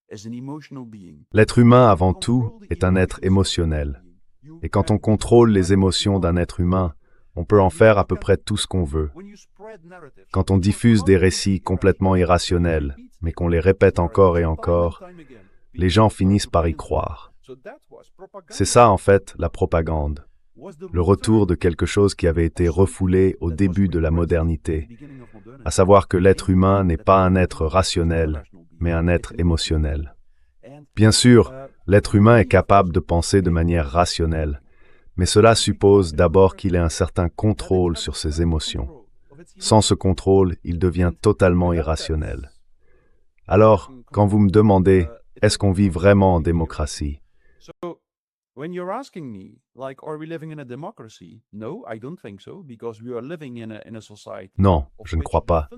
[SPEAKER 3] is an emotional being.
[SPEAKER 2] L'être humain, avant tout, est un être émotionnel. Et quand on contrôle les émotions d'un être humain, on peut en faire à peu près tout ce qu'on veut. Quand on diffuse des récits complètement irrationnels, mais qu'on les répète encore et encore, les gens finissent par y croire. C'est ça, en fait, la propagande. Le retour de quelque chose qui avait été refoulé au début de la modernité, à savoir que l'être humain n'est pas un être rationnel, mais un être émotionnel. Bien sûr, l'être humain est capable de penser de manière rationnelle, mais cela suppose d'abord qu'il ait un certain contrôle sur ses émotions. Sans ce contrôle, il devient totalement irrationnel. Alors, quand vous me demandez, est-ce qu'on vit vraiment en démocratie?
[SPEAKER 3] When you're asking me, like, are we living in a democracy? No, I don't think so, because we are living in a society.
[SPEAKER 2] Non, je ne crois pas.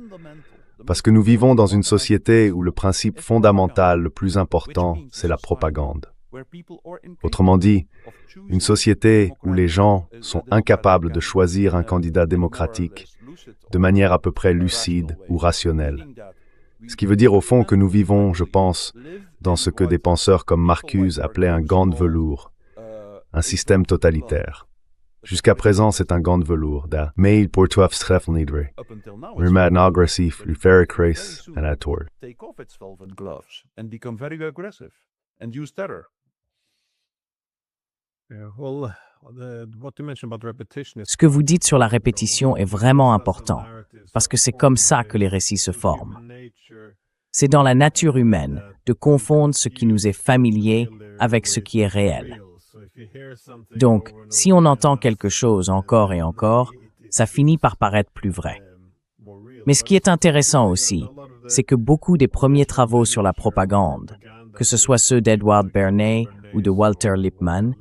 [SPEAKER 2] Parce que nous vivons dans une société où le principe fondamental le plus important, c'est la propagande. Autrement dit, une société où les gens sont incapables de choisir un candidat démocratique de manière à peu près lucide ou rationnelle. Ce qui veut dire au fond que nous vivons, je pense, dans ce que des penseurs comme Marcuse appelaient un gant de velours, un système totalitaire. Jusqu'à présent, c'est un gant de velours, da made pour toefstreffelnidre, rumad agressif, lufericrace, and ator.
[SPEAKER 3] Take off its velvet gloves and become very aggressive and use terror.
[SPEAKER 1] Ce que vous dites sur la répétition est vraiment important, parce que c'est comme ça que les récits se forment. C'est dans la nature humaine de confondre ce qui nous est familier avec ce qui est réel. Donc, si on entend quelque chose encore et encore, ça finit par paraître plus vrai. Mais ce qui est intéressant aussi, c'est que beaucoup des premiers travaux sur la propagande, que ce soit ceux d'Edward Bernays ou de Walter Lippmann,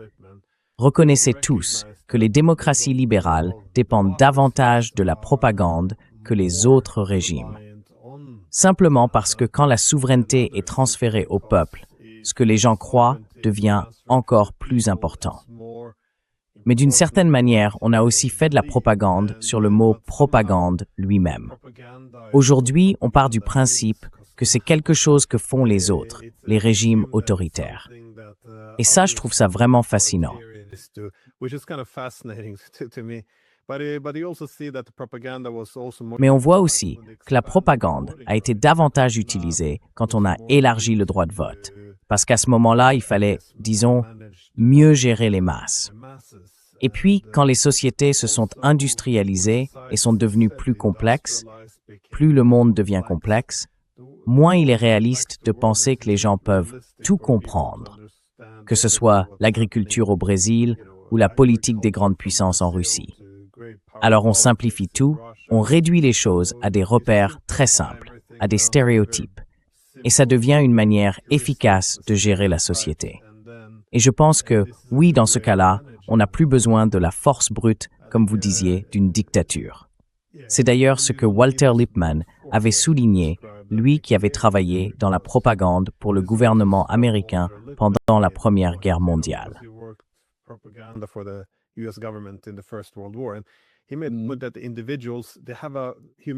[SPEAKER 1] reconnaissaient tous que les démocraties libérales dépendent davantage de la propagande que les autres régimes. Simplement parce que quand la souveraineté est transférée au peuple, ce que les gens croient devient encore plus important. Mais d'une certaine manière, on a aussi fait de la propagande sur le mot propagande lui-même. Aujourd'hui, on part du principe que c'est quelque chose que font les autres, les régimes autoritaires. Et ça, je trouve ça vraiment fascinant. Mais on voit aussi que la propagande a été davantage utilisée quand on a élargi le droit de vote, parce qu'à ce moment-là, il fallait, disons, mieux gérer les masses. Et puis, quand les sociétés se sont industrialisées et sont devenues plus complexes, plus le monde devient complexe, moins il est réaliste de penser que les gens peuvent tout comprendre, que ce soit l'agriculture au Brésil ou la politique des grandes puissances en Russie. Alors on simplifie tout, on réduit les choses à des repères très simples, à des stéréotypes, et ça devient une manière efficace de gérer la société. Et je pense que, oui, dans ce cas-là, on n'a plus besoin de la force brute, comme vous disiez, d'une dictature. C'est d'ailleurs ce que Walter Lippmann avait souligné, lui qui avait travaillé dans la propagande pour le gouvernement américain pendant la Première Guerre mondiale.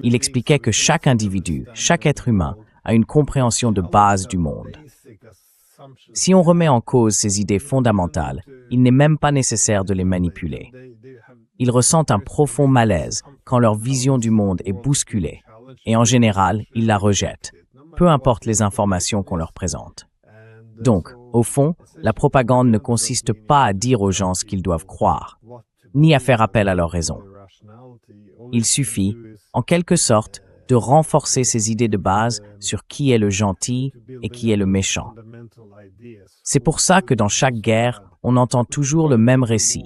[SPEAKER 1] Il expliquait que chaque individu, chaque être humain, a une compréhension de base du monde. Si on remet en cause ces idées fondamentales, il n'est même pas nécessaire de les manipuler. Ils ressentent un profond malaise quand leur vision du monde est bousculée, et en général, ils la rejettent, peu importe les informations qu'on leur présente. Donc, au fond, la propagande ne consiste pas à dire aux gens ce qu'ils doivent croire, ni à faire appel à leur raison. Il suffit, en quelque sorte, de renforcer ces idées de base sur qui est le gentil et qui est le méchant. C'est pour ça que dans chaque guerre, on entend toujours le même récit.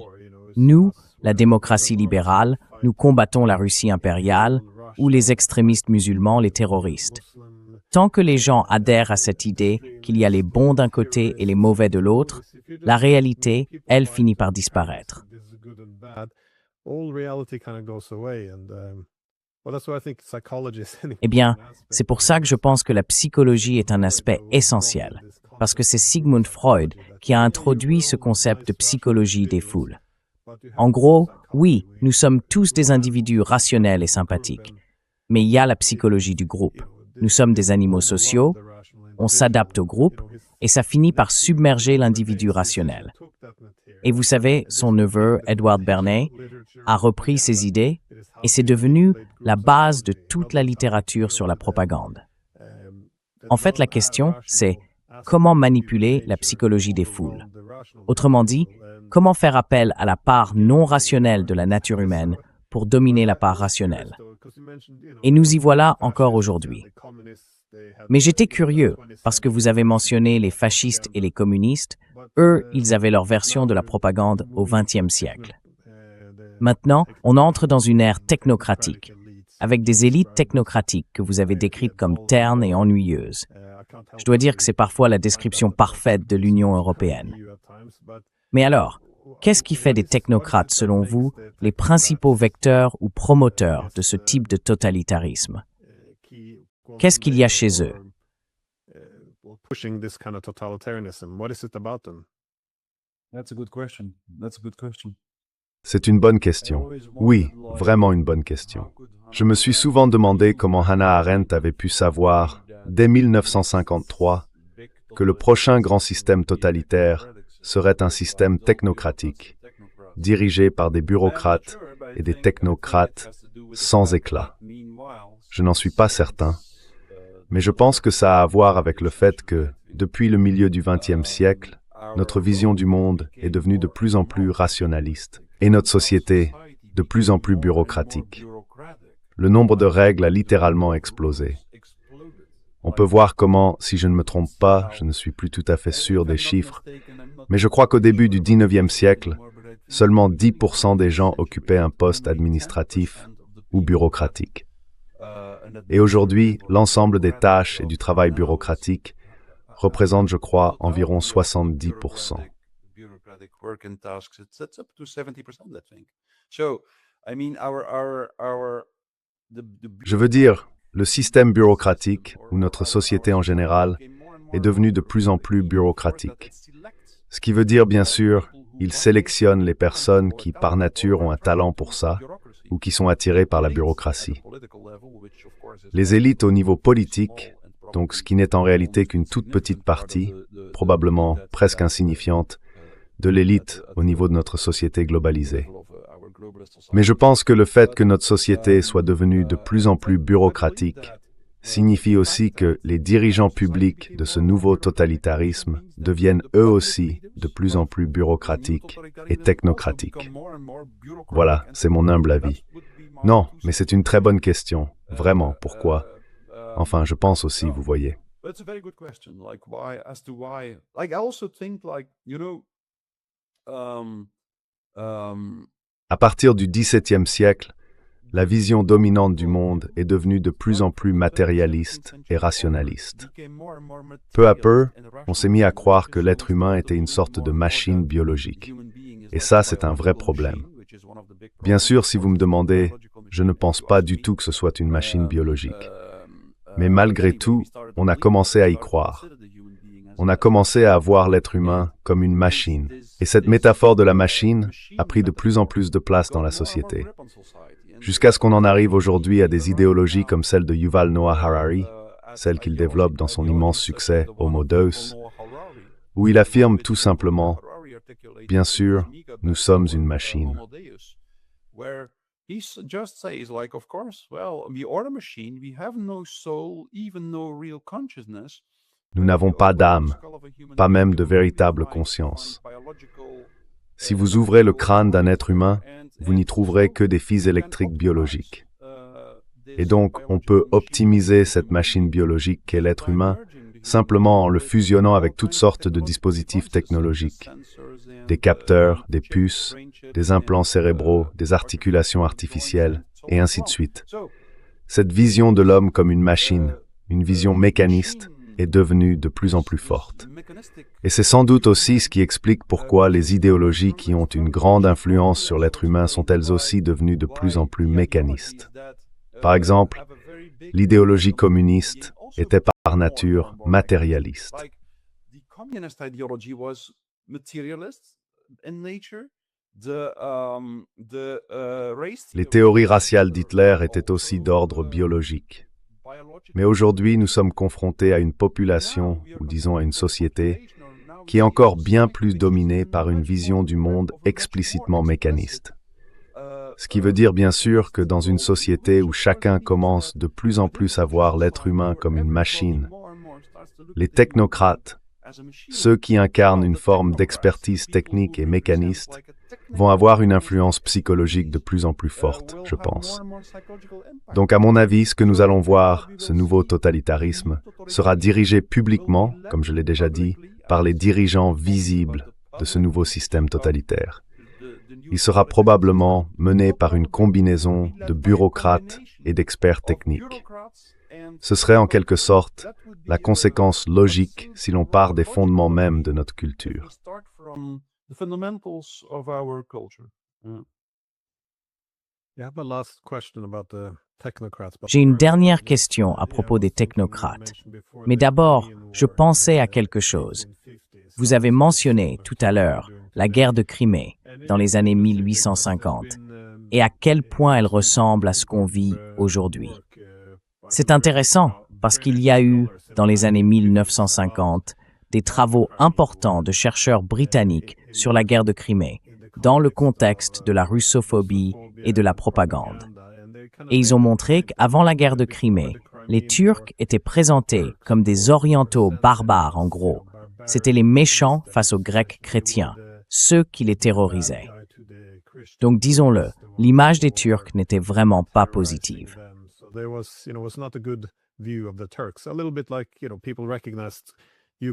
[SPEAKER 1] Nous, la démocratie libérale, nous combattons la Russie impériale, ou les extrémistes musulmans, les terroristes. Tant que les gens adhèrent à cette idée qu'il y a les bons d'un côté et les mauvais de l'autre, la réalité, elle, finit par disparaître. Eh bien, c'est pour ça que je pense que la psychologie est un aspect essentiel, parce que c'est Sigmund Freud qui a introduit ce concept de psychologie des foules. En gros, oui, nous sommes tous des individus rationnels et sympathiques, mais il y a la psychologie du groupe. Nous sommes des animaux sociaux, on s'adapte au groupe, et ça finit par submerger l'individu rationnel. Et vous savez, son neveu, Edward Bernays, a repris ces idées, et c'est devenu la base de toute la littérature sur la propagande. En fait, la question, c'est comment manipuler la psychologie des foules. Autrement dit, comment faire appel à la part non rationnelle de la nature humaine pour dominer la part rationnelle. Et nous y voilà encore aujourd'hui. Mais j'étais curieux, parce que vous avez mentionné les fascistes et les communistes, eux, ils avaient leur version de la propagande au XXe siècle. Maintenant, on entre dans une ère technocratique, avec des élites technocratiques que vous avez décrites comme ternes et ennuyeuses. Je dois dire que c'est parfois la description parfaite de l'Union européenne. Mais alors, qu'est-ce qui fait des technocrates, selon vous, les principaux vecteurs ou promoteurs de ce type de totalitarisme? Qu'est-ce qu'il y a chez eux?
[SPEAKER 2] C'est une bonne question. Oui, vraiment une bonne question. Je me suis souvent demandé comment Hannah Arendt avait pu savoir, dès 1953, que le prochain grand système totalitaire serait un système technocratique, dirigé par des bureaucrates et des technocrates sans éclat. Je n'en suis pas certain, mais je pense que ça a à voir avec le fait que, depuis le milieu du XXe siècle, notre vision du monde est devenue de plus en plus rationaliste, et notre société de plus en plus bureaucratique. Le nombre de règles a littéralement explosé. On peut voir comment, si je ne me trompe pas, je ne suis plus tout à fait sûr des chiffres, mais je crois qu'au début du XIXe siècle, seulement 10% des gens occupaient un poste administratif ou bureaucratique. Et aujourd'hui, l'ensemble des tâches et du travail bureaucratique représente, je crois, environ 70%. Je veux dire, le système bureaucratique, ou notre société en général, est devenu de plus en plus bureaucratique. Ce qui veut dire, bien sûr, il sélectionne les personnes qui, par nature, ont un talent pour ça, ou qui sont attirées par la bureaucratie. Les élites au niveau politique, donc ce qui n'est en réalité qu'une toute petite partie, probablement presque insignifiante, de l'élite au niveau de notre société globalisée. Mais je pense que le fait que notre société soit devenue de plus en plus bureaucratique signifie aussi que les dirigeants publics de ce nouveau totalitarisme deviennent eux aussi de plus en plus bureaucratiques et technocratiques. Voilà, c'est mon humble avis. Non, mais c'est une très bonne question. Vraiment, pourquoi? Enfin, je pense aussi, vous voyez. À partir du XVIIe siècle, la vision dominante du monde est devenue de plus en plus matérialiste et rationaliste. Peu à peu, on s'est mis à croire que l'être humain était une sorte de machine biologique. Et ça, c'est un vrai problème. Bien sûr, si vous me demandez, je ne pense pas du tout que ce soit une machine biologique. Mais malgré tout, on a commencé à y croire. On a commencé à voir l'être humain comme une machine. Et cette métaphore de la machine a pris de plus en plus de place dans la société. Jusqu'à ce qu'on en arrive aujourd'hui à des idéologies comme celle de Yuval Noah Harari, celle qu'il développe dans son immense succès Homo Deus, où il affirme tout simplement, bien sûr, nous sommes une machine. Nous n'avons pas d'âme, pas même de véritable conscience. Si vous ouvrez le crâne d'un être humain, vous n'y trouverez que des fils électriques biologiques. Et donc, on peut optimiser cette machine biologique qu'est l'être humain simplement en le fusionnant avec toutes sortes de dispositifs technologiques. Des capteurs, des puces, des implants cérébraux, des articulations artificielles, et ainsi de suite. Cette vision de l'homme comme une machine, une vision mécaniste, est devenue de plus en plus forte. Et c'est sans doute aussi ce qui explique pourquoi les idéologies qui ont une grande influence sur l'être humain sont elles aussi devenues de plus en plus mécanistes. Par exemple, l'idéologie communiste était par nature matérialiste. Les théories raciales d'Hitler étaient aussi d'ordre biologique. Mais aujourd'hui, nous sommes confrontés à une population, ou disons à une société, qui est encore bien plus dominée par une vision du monde explicitement mécaniste. Ce qui veut dire bien sûr que dans une société où chacun commence de plus en plus à voir l'être humain comme une machine, les technocrates, ceux qui incarnent une forme d'expertise technique et mécaniste, vont avoir une influence psychologique de plus en plus forte, je pense. Donc à mon avis, ce que nous allons voir, ce nouveau totalitarisme, sera dirigé publiquement, comme je l'ai déjà dit, par les dirigeants visibles de ce nouveau système totalitaire. Il sera probablement mené par une combinaison de bureaucrates et d'experts techniques. Ce serait en quelque sorte la conséquence logique si l'on part des fondements mêmes de notre culture.
[SPEAKER 1] J'ai une dernière question à propos des technocrates. Mais d'abord, je pensais à quelque chose. Vous avez mentionné tout à l'heure la guerre de Crimée dans les années 1850 et à quel point elle ressemble à ce qu'on vit aujourd'hui. C'est intéressant parce qu'il y a eu, dans les années 1950, des travaux importants de chercheurs britanniques sur la guerre de Crimée, dans le contexte de la russophobie et de la propagande. Et ils ont montré qu'avant la guerre de Crimée, les Turcs étaient présentés comme des orientaux barbares en gros. C'était les méchants face aux Grecs chrétiens, ceux qui les terrorisaient. Donc disons-le, l'image des Turcs n'était vraiment pas positive.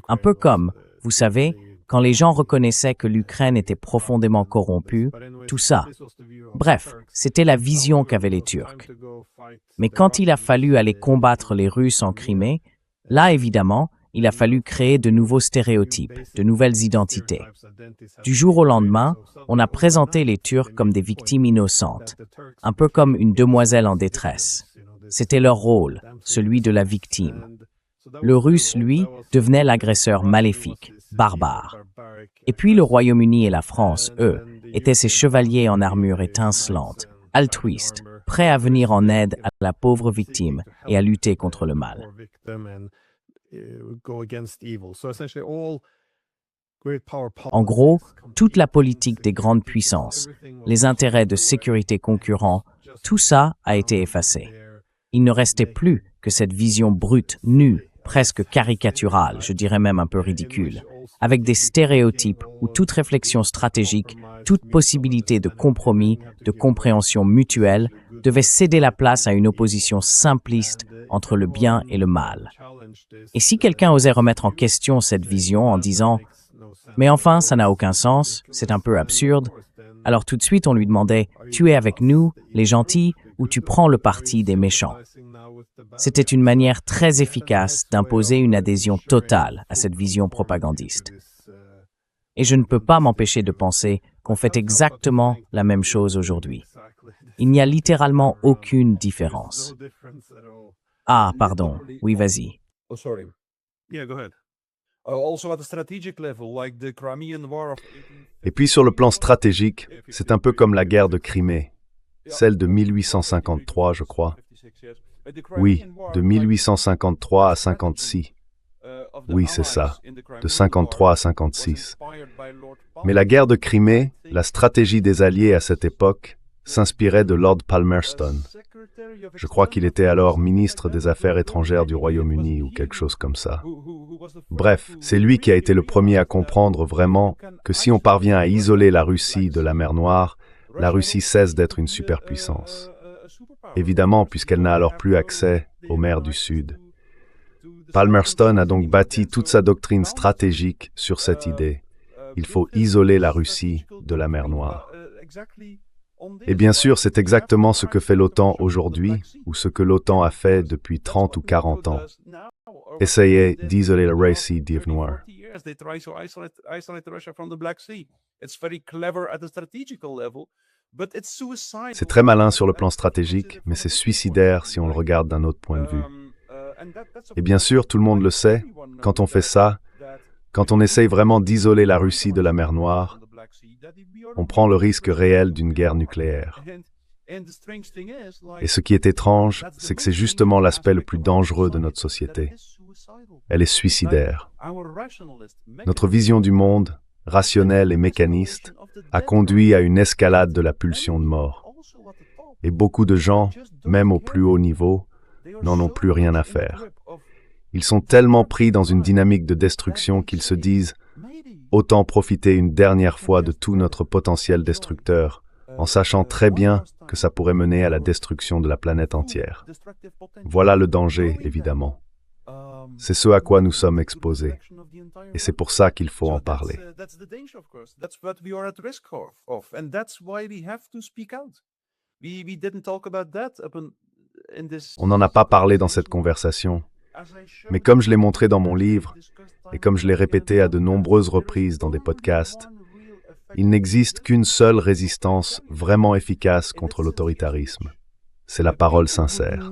[SPEAKER 1] Un peu comme, vous savez, quand les gens reconnaissaient que l'Ukraine était profondément corrompue, tout ça. Bref, c'était la vision qu'avaient les Turcs. Mais quand il a fallu aller combattre les Russes en Crimée, là évidemment, il a fallu créer de nouveaux stéréotypes, de nouvelles identités. Du jour au lendemain, on a présenté les Turcs comme des victimes innocentes, un peu comme une demoiselle en détresse. C'était leur rôle, celui de la victime. Le Russe, lui, devenait l'agresseur maléfique, barbare. Et puis le Royaume-Uni et la France, eux, étaient ces chevaliers en armure étincelante, altruistes, prêts à venir en aide à la pauvre victime et à lutter contre le mal. En gros, toute la politique des grandes puissances, les intérêts de sécurité concurrents, tout ça a été effacé. Il ne restait plus que cette vision brute, nue, presque caricaturale, je dirais même un peu ridicule, avec des stéréotypes où toute réflexion stratégique, toute possibilité de compromis, de compréhension mutuelle, devait céder la place à une opposition simpliste entre le bien et le mal. Et si quelqu'un osait remettre en question cette vision en disant « Mais enfin, ça n'a aucun sens, c'est un peu absurde », alors tout de suite on lui demandait « Tu es avec nous, les gentils, ou tu prends le parti des méchants ?» C'était une manière très efficace d'imposer une adhésion totale à cette vision propagandiste. Et je ne peux pas m'empêcher de penser qu'on fait exactement la même chose aujourd'hui. Il n'y a littéralement aucune différence. Ah, pardon. Oui, vas-y.
[SPEAKER 3] Oh, sorry.
[SPEAKER 2] Yeah, go ahead.
[SPEAKER 3] Also at the strategic level, like the Crimean War of
[SPEAKER 2] Et puis sur le plan stratégique, c'est un peu comme la guerre de Crimée, celle de 1853, je crois. Oui, de 1853 à 56. Oui, c'est ça, de 53 à 56. Mais la guerre de Crimée, la stratégie des Alliés à cette époque, s'inspirait de Lord Palmerston. Je crois qu'il était alors ministre des Affaires étrangères du Royaume-Uni ou quelque chose comme ça. Bref, c'est lui qui a été le premier à comprendre vraiment que si on parvient à isoler la Russie de la mer Noire, la Russie cesse d'être une superpuissance. Évidemment, puisqu'elle n'a alors plus accès aux mers du Sud. Palmerston a donc bâti toute sa doctrine stratégique sur cette idée. Il faut isoler la Russie de la mer Noire. Et bien sûr, c'est exactement ce que fait l'OTAN aujourd'hui, ou ce que l'OTAN a fait depuis 30 ou 40 ans. Essayer d'isoler la Russie d'Ive Noire.
[SPEAKER 3] They try to isolate Russia from the Black Sea. It's very clever at a strategical level, but it's suicidal.
[SPEAKER 2] C'est très malin sur le plan stratégique, mais c'est suicidaire si on le regarde d'un autre point de vue. Et bien sûr, tout le monde le sait, quand on fait ça, quand on essaye vraiment d'isoler la Russie de la mer Noire, on prend le risque réel d'une guerre nucléaire. Et ce qui est étrange, c'est que c'est justement l'aspect le plus dangereux de notre société. Elle est suicidaire. Notre vision du monde, rationnelle et mécaniste, a conduit à une escalade de la pulsion de mort. Et beaucoup de gens, même au plus haut niveau, n'en ont plus rien à faire. Ils sont tellement pris dans une dynamique de destruction qu'ils se disent « Autant profiter une dernière fois de tout notre potentiel destructeur », en sachant très bien que ça pourrait mener à la destruction de la planète entière. Voilà le danger, évidemment. C'est ce à quoi nous sommes exposés. Et c'est pour ça qu'il faut en parler. On n'en a pas parlé dans cette conversation, mais comme je l'ai montré dans mon livre, et comme je l'ai répété à de nombreuses reprises dans des podcasts, il n'existe qu'une seule résistance vraiment efficace contre l'autoritarisme. C'est la parole sincère.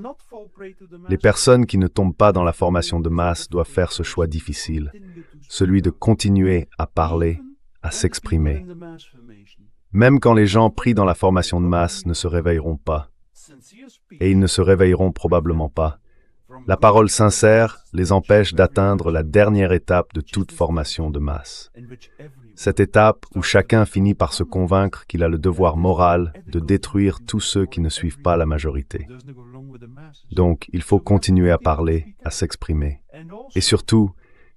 [SPEAKER 2] Les personnes qui ne tombent pas dans la formation de masse doivent faire ce choix difficile, celui de continuer à parler, à s'exprimer. Même quand les gens pris dans la formation de masse ne se réveilleront pas, et ils ne se réveilleront probablement pas, la parole sincère les empêche d'atteindre la dernière étape de toute formation de masse. Cette étape où chacun finit par se convaincre qu'il a le devoir moral de détruire tous ceux qui ne suivent pas la majorité. Donc, il faut continuer à parler, à s'exprimer. Et surtout,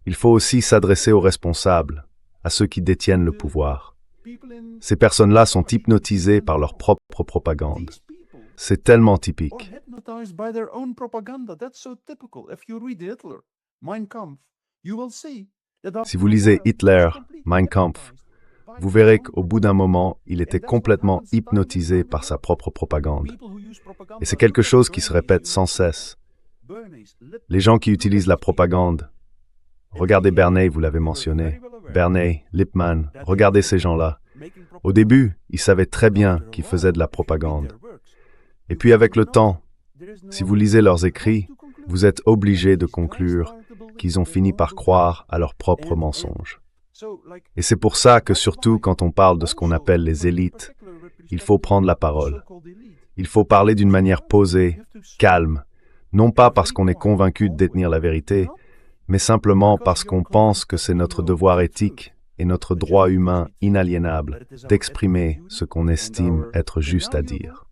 [SPEAKER 2] il faut aussi s'adresser aux responsables, à ceux qui détiennent le pouvoir. Ces personnes-là sont hypnotisées par leur propre propagande. C'est tellement typique. Si vous lisez Hitler, Mein Kampf, vous verrez qu'au bout d'un moment, il était complètement hypnotisé par sa propre propagande. Et c'est quelque chose qui se répète sans cesse. Les gens qui utilisent la propagande, regardez Bernay, vous l'avez mentionné, Bernay, Lippmann, regardez ces gens-là. Au début, ils savaient très bien qu'ils faisaient de la propagande. Et puis avec le temps, si vous lisez leurs écrits, vous êtes obligé de conclure qu'ils ont fini par croire à leurs propres mensonges. Et c'est pour ça que surtout quand on parle de ce qu'on appelle les élites, il faut prendre la parole. Il faut parler d'une manière posée, calme, non pas parce qu'on est convaincu de détenir la vérité, mais simplement parce qu'on pense que c'est notre devoir éthique et notre droit humain inaliénable d'exprimer ce qu'on estime être juste à dire.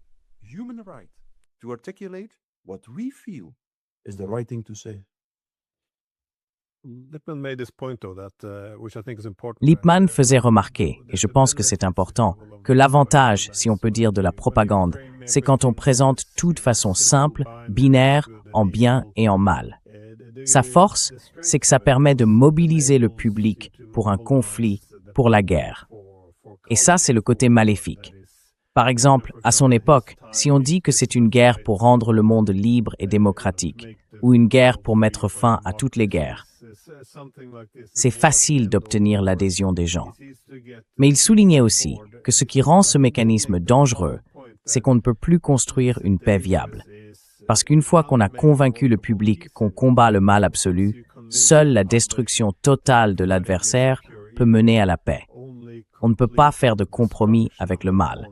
[SPEAKER 1] Lippmann faisait remarquer, et je pense que c'est important, que l'avantage, si on peut dire, de la propagande, c'est quand on présente tout de façon simple, binaire, en bien et en mal. Sa force, c'est que ça permet de mobiliser le public pour un conflit, pour la guerre. Et ça, c'est le côté maléfique. Par exemple, à son époque, si on dit que c'est une guerre pour rendre le monde libre et démocratique, ou une guerre pour mettre fin à toutes les guerres, c'est facile d'obtenir l'adhésion des gens. Mais il soulignait aussi que ce qui rend ce mécanisme dangereux, c'est qu'on ne peut plus construire une paix viable. Parce qu'une fois qu'on a convaincu le public qu'on combat le mal absolu, seule la destruction totale de l'adversaire peut mener à la paix. On ne peut pas faire de compromis avec le mal.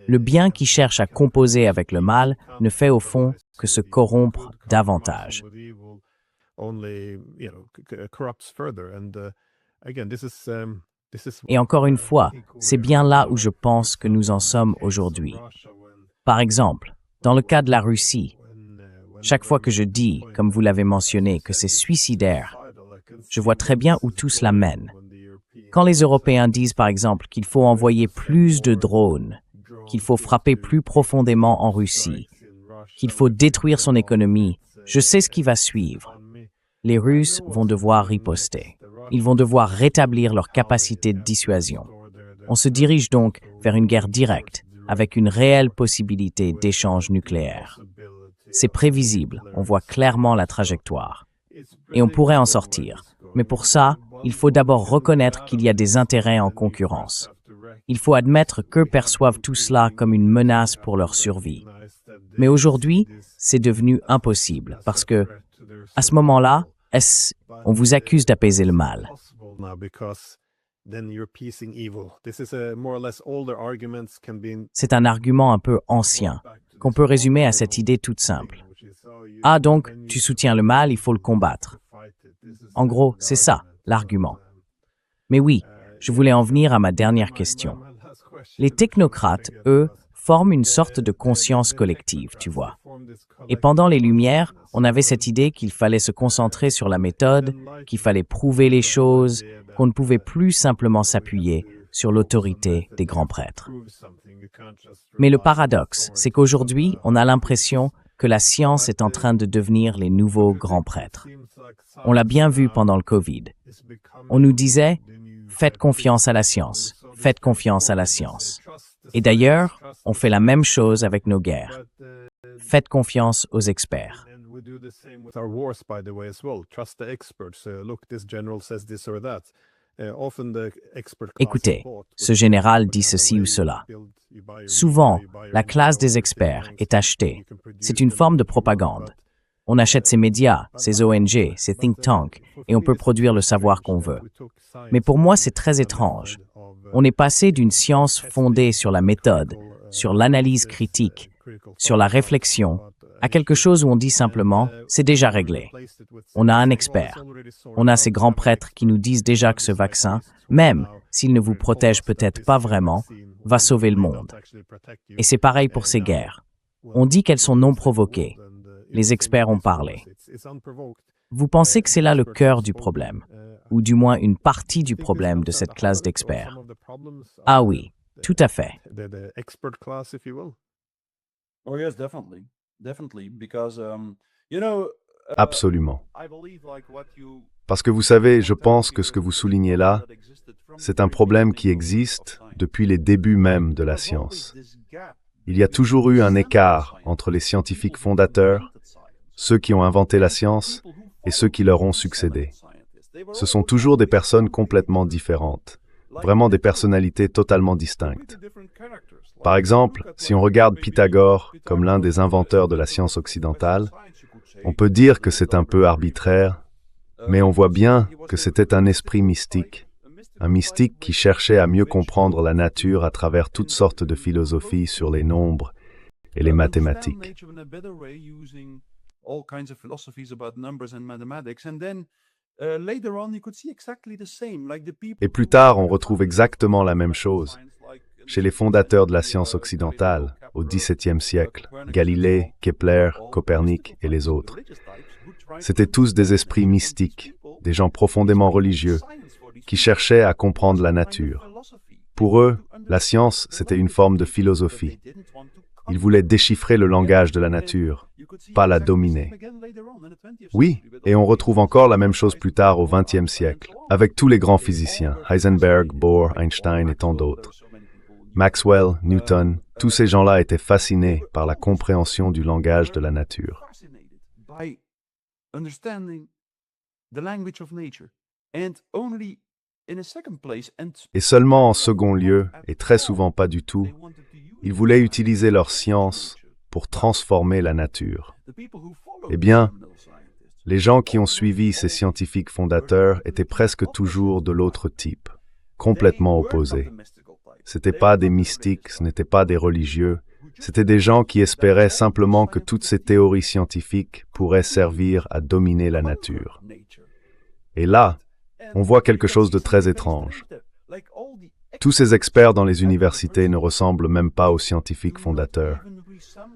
[SPEAKER 1] Le bien qui cherche à composer avec le mal ne fait au fond que se corrompre davantage. Et encore une fois, c'est bien là où je pense que nous en sommes aujourd'hui. Par exemple, dans le cas de la Russie, chaque fois que je dis, comme vous l'avez mentionné, que c'est suicidaire, je vois très bien où tout cela mène. Quand les Européens disent par exemple qu'il faut envoyer plus de drones, qu'il faut frapper plus profondément en Russie, qu'il faut détruire son économie, je sais ce qui va suivre. Les Russes vont devoir riposter. Ils vont devoir rétablir leur capacité de dissuasion. On se dirige donc vers une guerre directe, avec une réelle possibilité d'échange nucléaire. C'est prévisible, on voit clairement la trajectoire. Et on pourrait en sortir. Mais pour ça, il faut d'abord reconnaître qu'il y a des intérêts en concurrence. Il faut admettre qu'eux perçoivent tout cela comme une menace pour leur survie. Mais aujourd'hui, c'est devenu impossible parce que, à ce moment-là, on vous accuse d'apaiser le mal. C'est un argument un peu ancien, qu'on peut résumer à cette idée toute simple. Ah donc, tu soutiens le mal, il faut le combattre. En gros, c'est ça, l'argument. Mais oui, je voulais en venir à ma dernière question. Les technocrates, eux, forment une sorte de conscience collective, tu vois. Et pendant les Lumières, on avait cette idée qu'il fallait se concentrer sur la méthode, qu'il fallait prouver les choses, qu'on ne pouvait plus simplement s'appuyer sur l'autorité des grands prêtres. Mais le paradoxe, c'est qu'aujourd'hui, on a l'impression que la science est en train de devenir les nouveaux grands prêtres. On l'a bien vu pendant le Covid. On nous disait « Faites confiance à la science, faites confiance à la science ». Et d'ailleurs, on fait la même chose avec nos guerres. Faites confiance aux experts. Écoutez, ce général dit ceci ou cela. Souvent, la classe des experts est achetée. C'est une forme de propagande. On achète ces médias, ces ONG, ces think tanks, et on peut produire le savoir qu'on veut. Mais pour moi, c'est très étrange. On est passé d'une science fondée sur la méthode, sur l'analyse critique, sur la réflexion, à quelque chose où on dit simplement « c'est déjà réglé ». On a un expert. On a ces grands prêtres qui nous disent déjà que ce vaccin, même s'il ne vous protège peut-être pas vraiment, va sauver le monde. Et c'est pareil pour ces guerres. On dit qu'elles sont non provoquées. Les experts ont parlé. Vous pensez que c'est là le cœur du problème, ou du moins une partie du problème de cette classe d'experts? Ah oui, tout à fait.
[SPEAKER 3] Oh yes, definitely, because
[SPEAKER 2] Absolument. Parce que vous savez, je pense que ce que vous soulignez là, c'est un problème qui existe depuis les débuts même de la science. Il y a toujours eu un écart entre les scientifiques fondateurs, ceux qui ont inventé la science, et ceux qui leur ont succédé. Ce sont toujours des personnes complètement différentes, vraiment des personnalités totalement distinctes. Par exemple, si on regarde Pythagore comme l'un des inventeurs de la science occidentale, on peut dire que c'est un peu arbitraire, mais on voit bien que c'était un esprit mystique, un mystique qui cherchait à mieux comprendre la nature à travers toutes sortes de philosophies sur les nombres et les mathématiques. Et plus tard, on retrouve exactement la même chose chez les fondateurs de la science occidentale, au XVIIe siècle, Galilée, Kepler, Copernic et les autres. C'étaient tous des esprits mystiques, des gens profondément religieux, qui cherchaient à comprendre la nature. Pour eux, la science, c'était une forme de philosophie. Ils voulaient déchiffrer le langage de la nature, pas la dominer. Oui, et on retrouve encore la même chose plus tard au XXe siècle, avec tous les grands physiciens, Heisenberg, Bohr, Einstein et tant d'autres. Maxwell, Newton, tous ces gens-là étaient fascinés par la compréhension du langage de la nature. Et seulement en second lieu, et très souvent pas du tout, ils voulaient utiliser leur science pour transformer la nature. Eh bien, les gens qui ont suivi ces scientifiques fondateurs étaient presque toujours de l'autre type, complètement opposés. Ce n'étaient pas des mystiques, ce n'étaient pas des religieux, c'étaient des gens qui espéraient simplement que toutes ces théories scientifiques pourraient servir à dominer la nature. Et là, on voit quelque chose de très étrange. Tous ces experts dans les universités ne ressemblent même pas aux scientifiques fondateurs.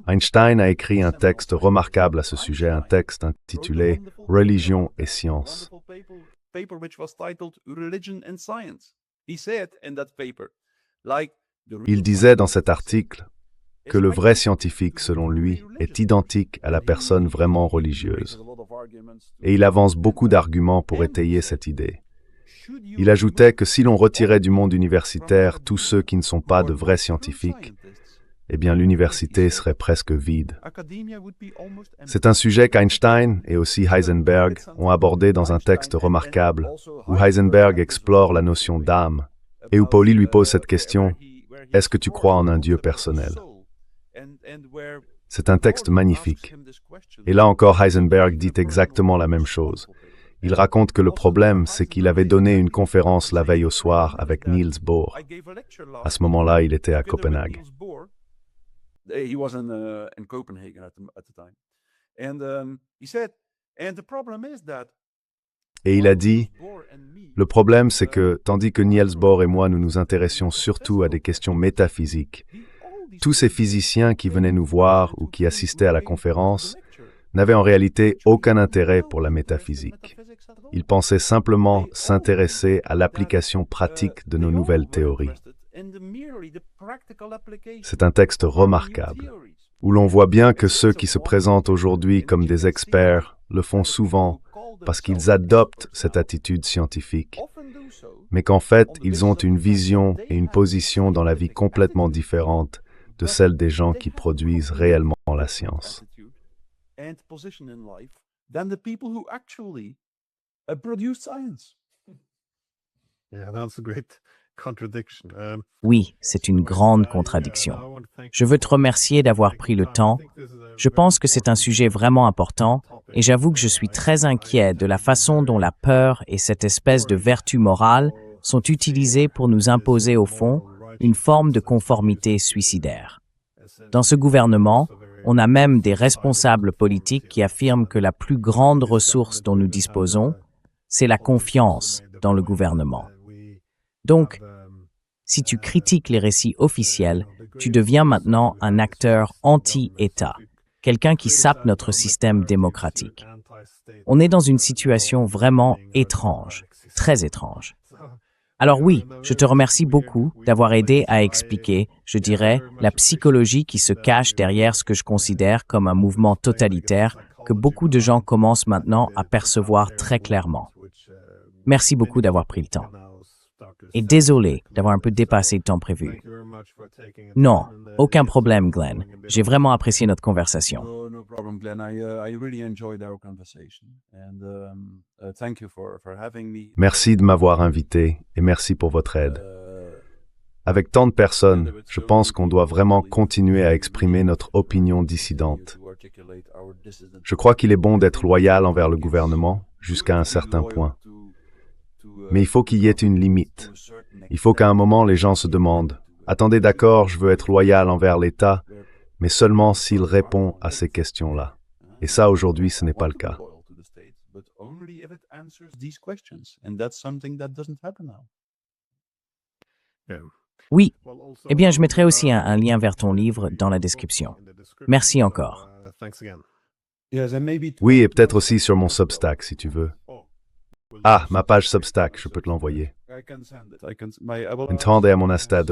[SPEAKER 2] Einstein a écrit un texte remarquable à ce sujet, un texte intitulé « Religion et science ». Il disait dans cet article que le vrai scientifique, selon lui, est identique à la personne vraiment religieuse. Et il avance beaucoup d'arguments pour étayer cette idée. Il ajoutait que si l'on retirait du monde universitaire tous ceux qui ne sont pas de vrais scientifiques, eh bien l'université serait presque vide.
[SPEAKER 3] Academia would be almost empty.
[SPEAKER 2] C'est un sujet qu'Einstein et aussi Heisenberg ont abordé dans un texte remarquable où Heisenberg explore la notion d'âme et où Pauli lui pose cette question: est-ce que tu crois en un Dieu personnel? C'est un texte magnifique. Et là encore, Heisenberg dit exactement la même chose. Il raconte que le problème, c'est qu'il avait donné une conférence la veille au soir avec Niels Bohr. À ce moment-là, il était à Copenhague.
[SPEAKER 3] He was in Copenhagen at the time. And he said, and the problem is that
[SPEAKER 2] Et il a dit, le problème, c'est que, tandis que Niels Bohr et moi, nous nous intéressions surtout à des questions métaphysiques, tous ces physiciens qui venaient nous voir ou qui assistaient à la conférence n'avaient en réalité aucun intérêt pour la métaphysique. Ils pensaient simplement s'intéresser à l'application pratique de nos nouvelles théories. C'est un texte remarquable, où l'on voit bien que ceux qui se présentent aujourd'hui comme des experts le font souvent parce qu'ils adoptent cette attitude scientifique, mais qu'en fait, ils ont une vision et une position dans la vie complètement différente de celle des gens qui produisent réellement la science.
[SPEAKER 1] Oui, c'est une grande contradiction. Je veux te remercier d'avoir pris le temps. Je pense que c'est un sujet vraiment important et j'avoue que je suis très inquiet de la façon dont la peur et cette espèce de vertu morale sont utilisées pour nous imposer au fond une forme de conformité suicidaire. Dans ce gouvernement, on a même des responsables politiques qui affirment que la plus grande ressource dont nous disposons, c'est la confiance dans le gouvernement. Donc, si tu critiques les récits officiels, tu deviens maintenant un acteur anti-État, quelqu'un qui sape notre système démocratique. On est dans une situation vraiment étrange, très étrange. Alors oui, je te remercie beaucoup d'avoir aidé à expliquer, je dirais, la psychologie qui se cache derrière ce que je considère comme un mouvement totalitaire que beaucoup de gens commencent maintenant à percevoir très clairement. Merci beaucoup d'avoir pris le temps. Et désolé d'avoir un peu dépassé le temps prévu. Non, aucun problème, Glenn. J'ai vraiment apprécié notre conversation.
[SPEAKER 3] No problem, Glenn. I really enjoyed our conversation. And thank you for having me.
[SPEAKER 2] Merci de m'avoir invité et merci pour votre aide. Avec tant de personnes, je pense qu'on doit vraiment continuer à exprimer notre opinion dissidente. Je crois qu'il est bon d'être loyal envers le gouvernement jusqu'à un certain point. Mais il faut qu'il y ait une limite. Il faut qu'à un moment, les gens se demandent « Attendez, d'accord, je veux être loyal envers l'État, mais seulement s'il répond à ces questions-là. » Et ça, aujourd'hui, ce n'est pas le cas.
[SPEAKER 1] Oui, eh bien, je mettrai aussi un lien vers ton livre dans la description. Merci encore.
[SPEAKER 2] Oui, et peut-être aussi sur mon Substack, si tu veux. Ah, ma page Substack, je peux te l'envoyer. Entendez à mon Insta,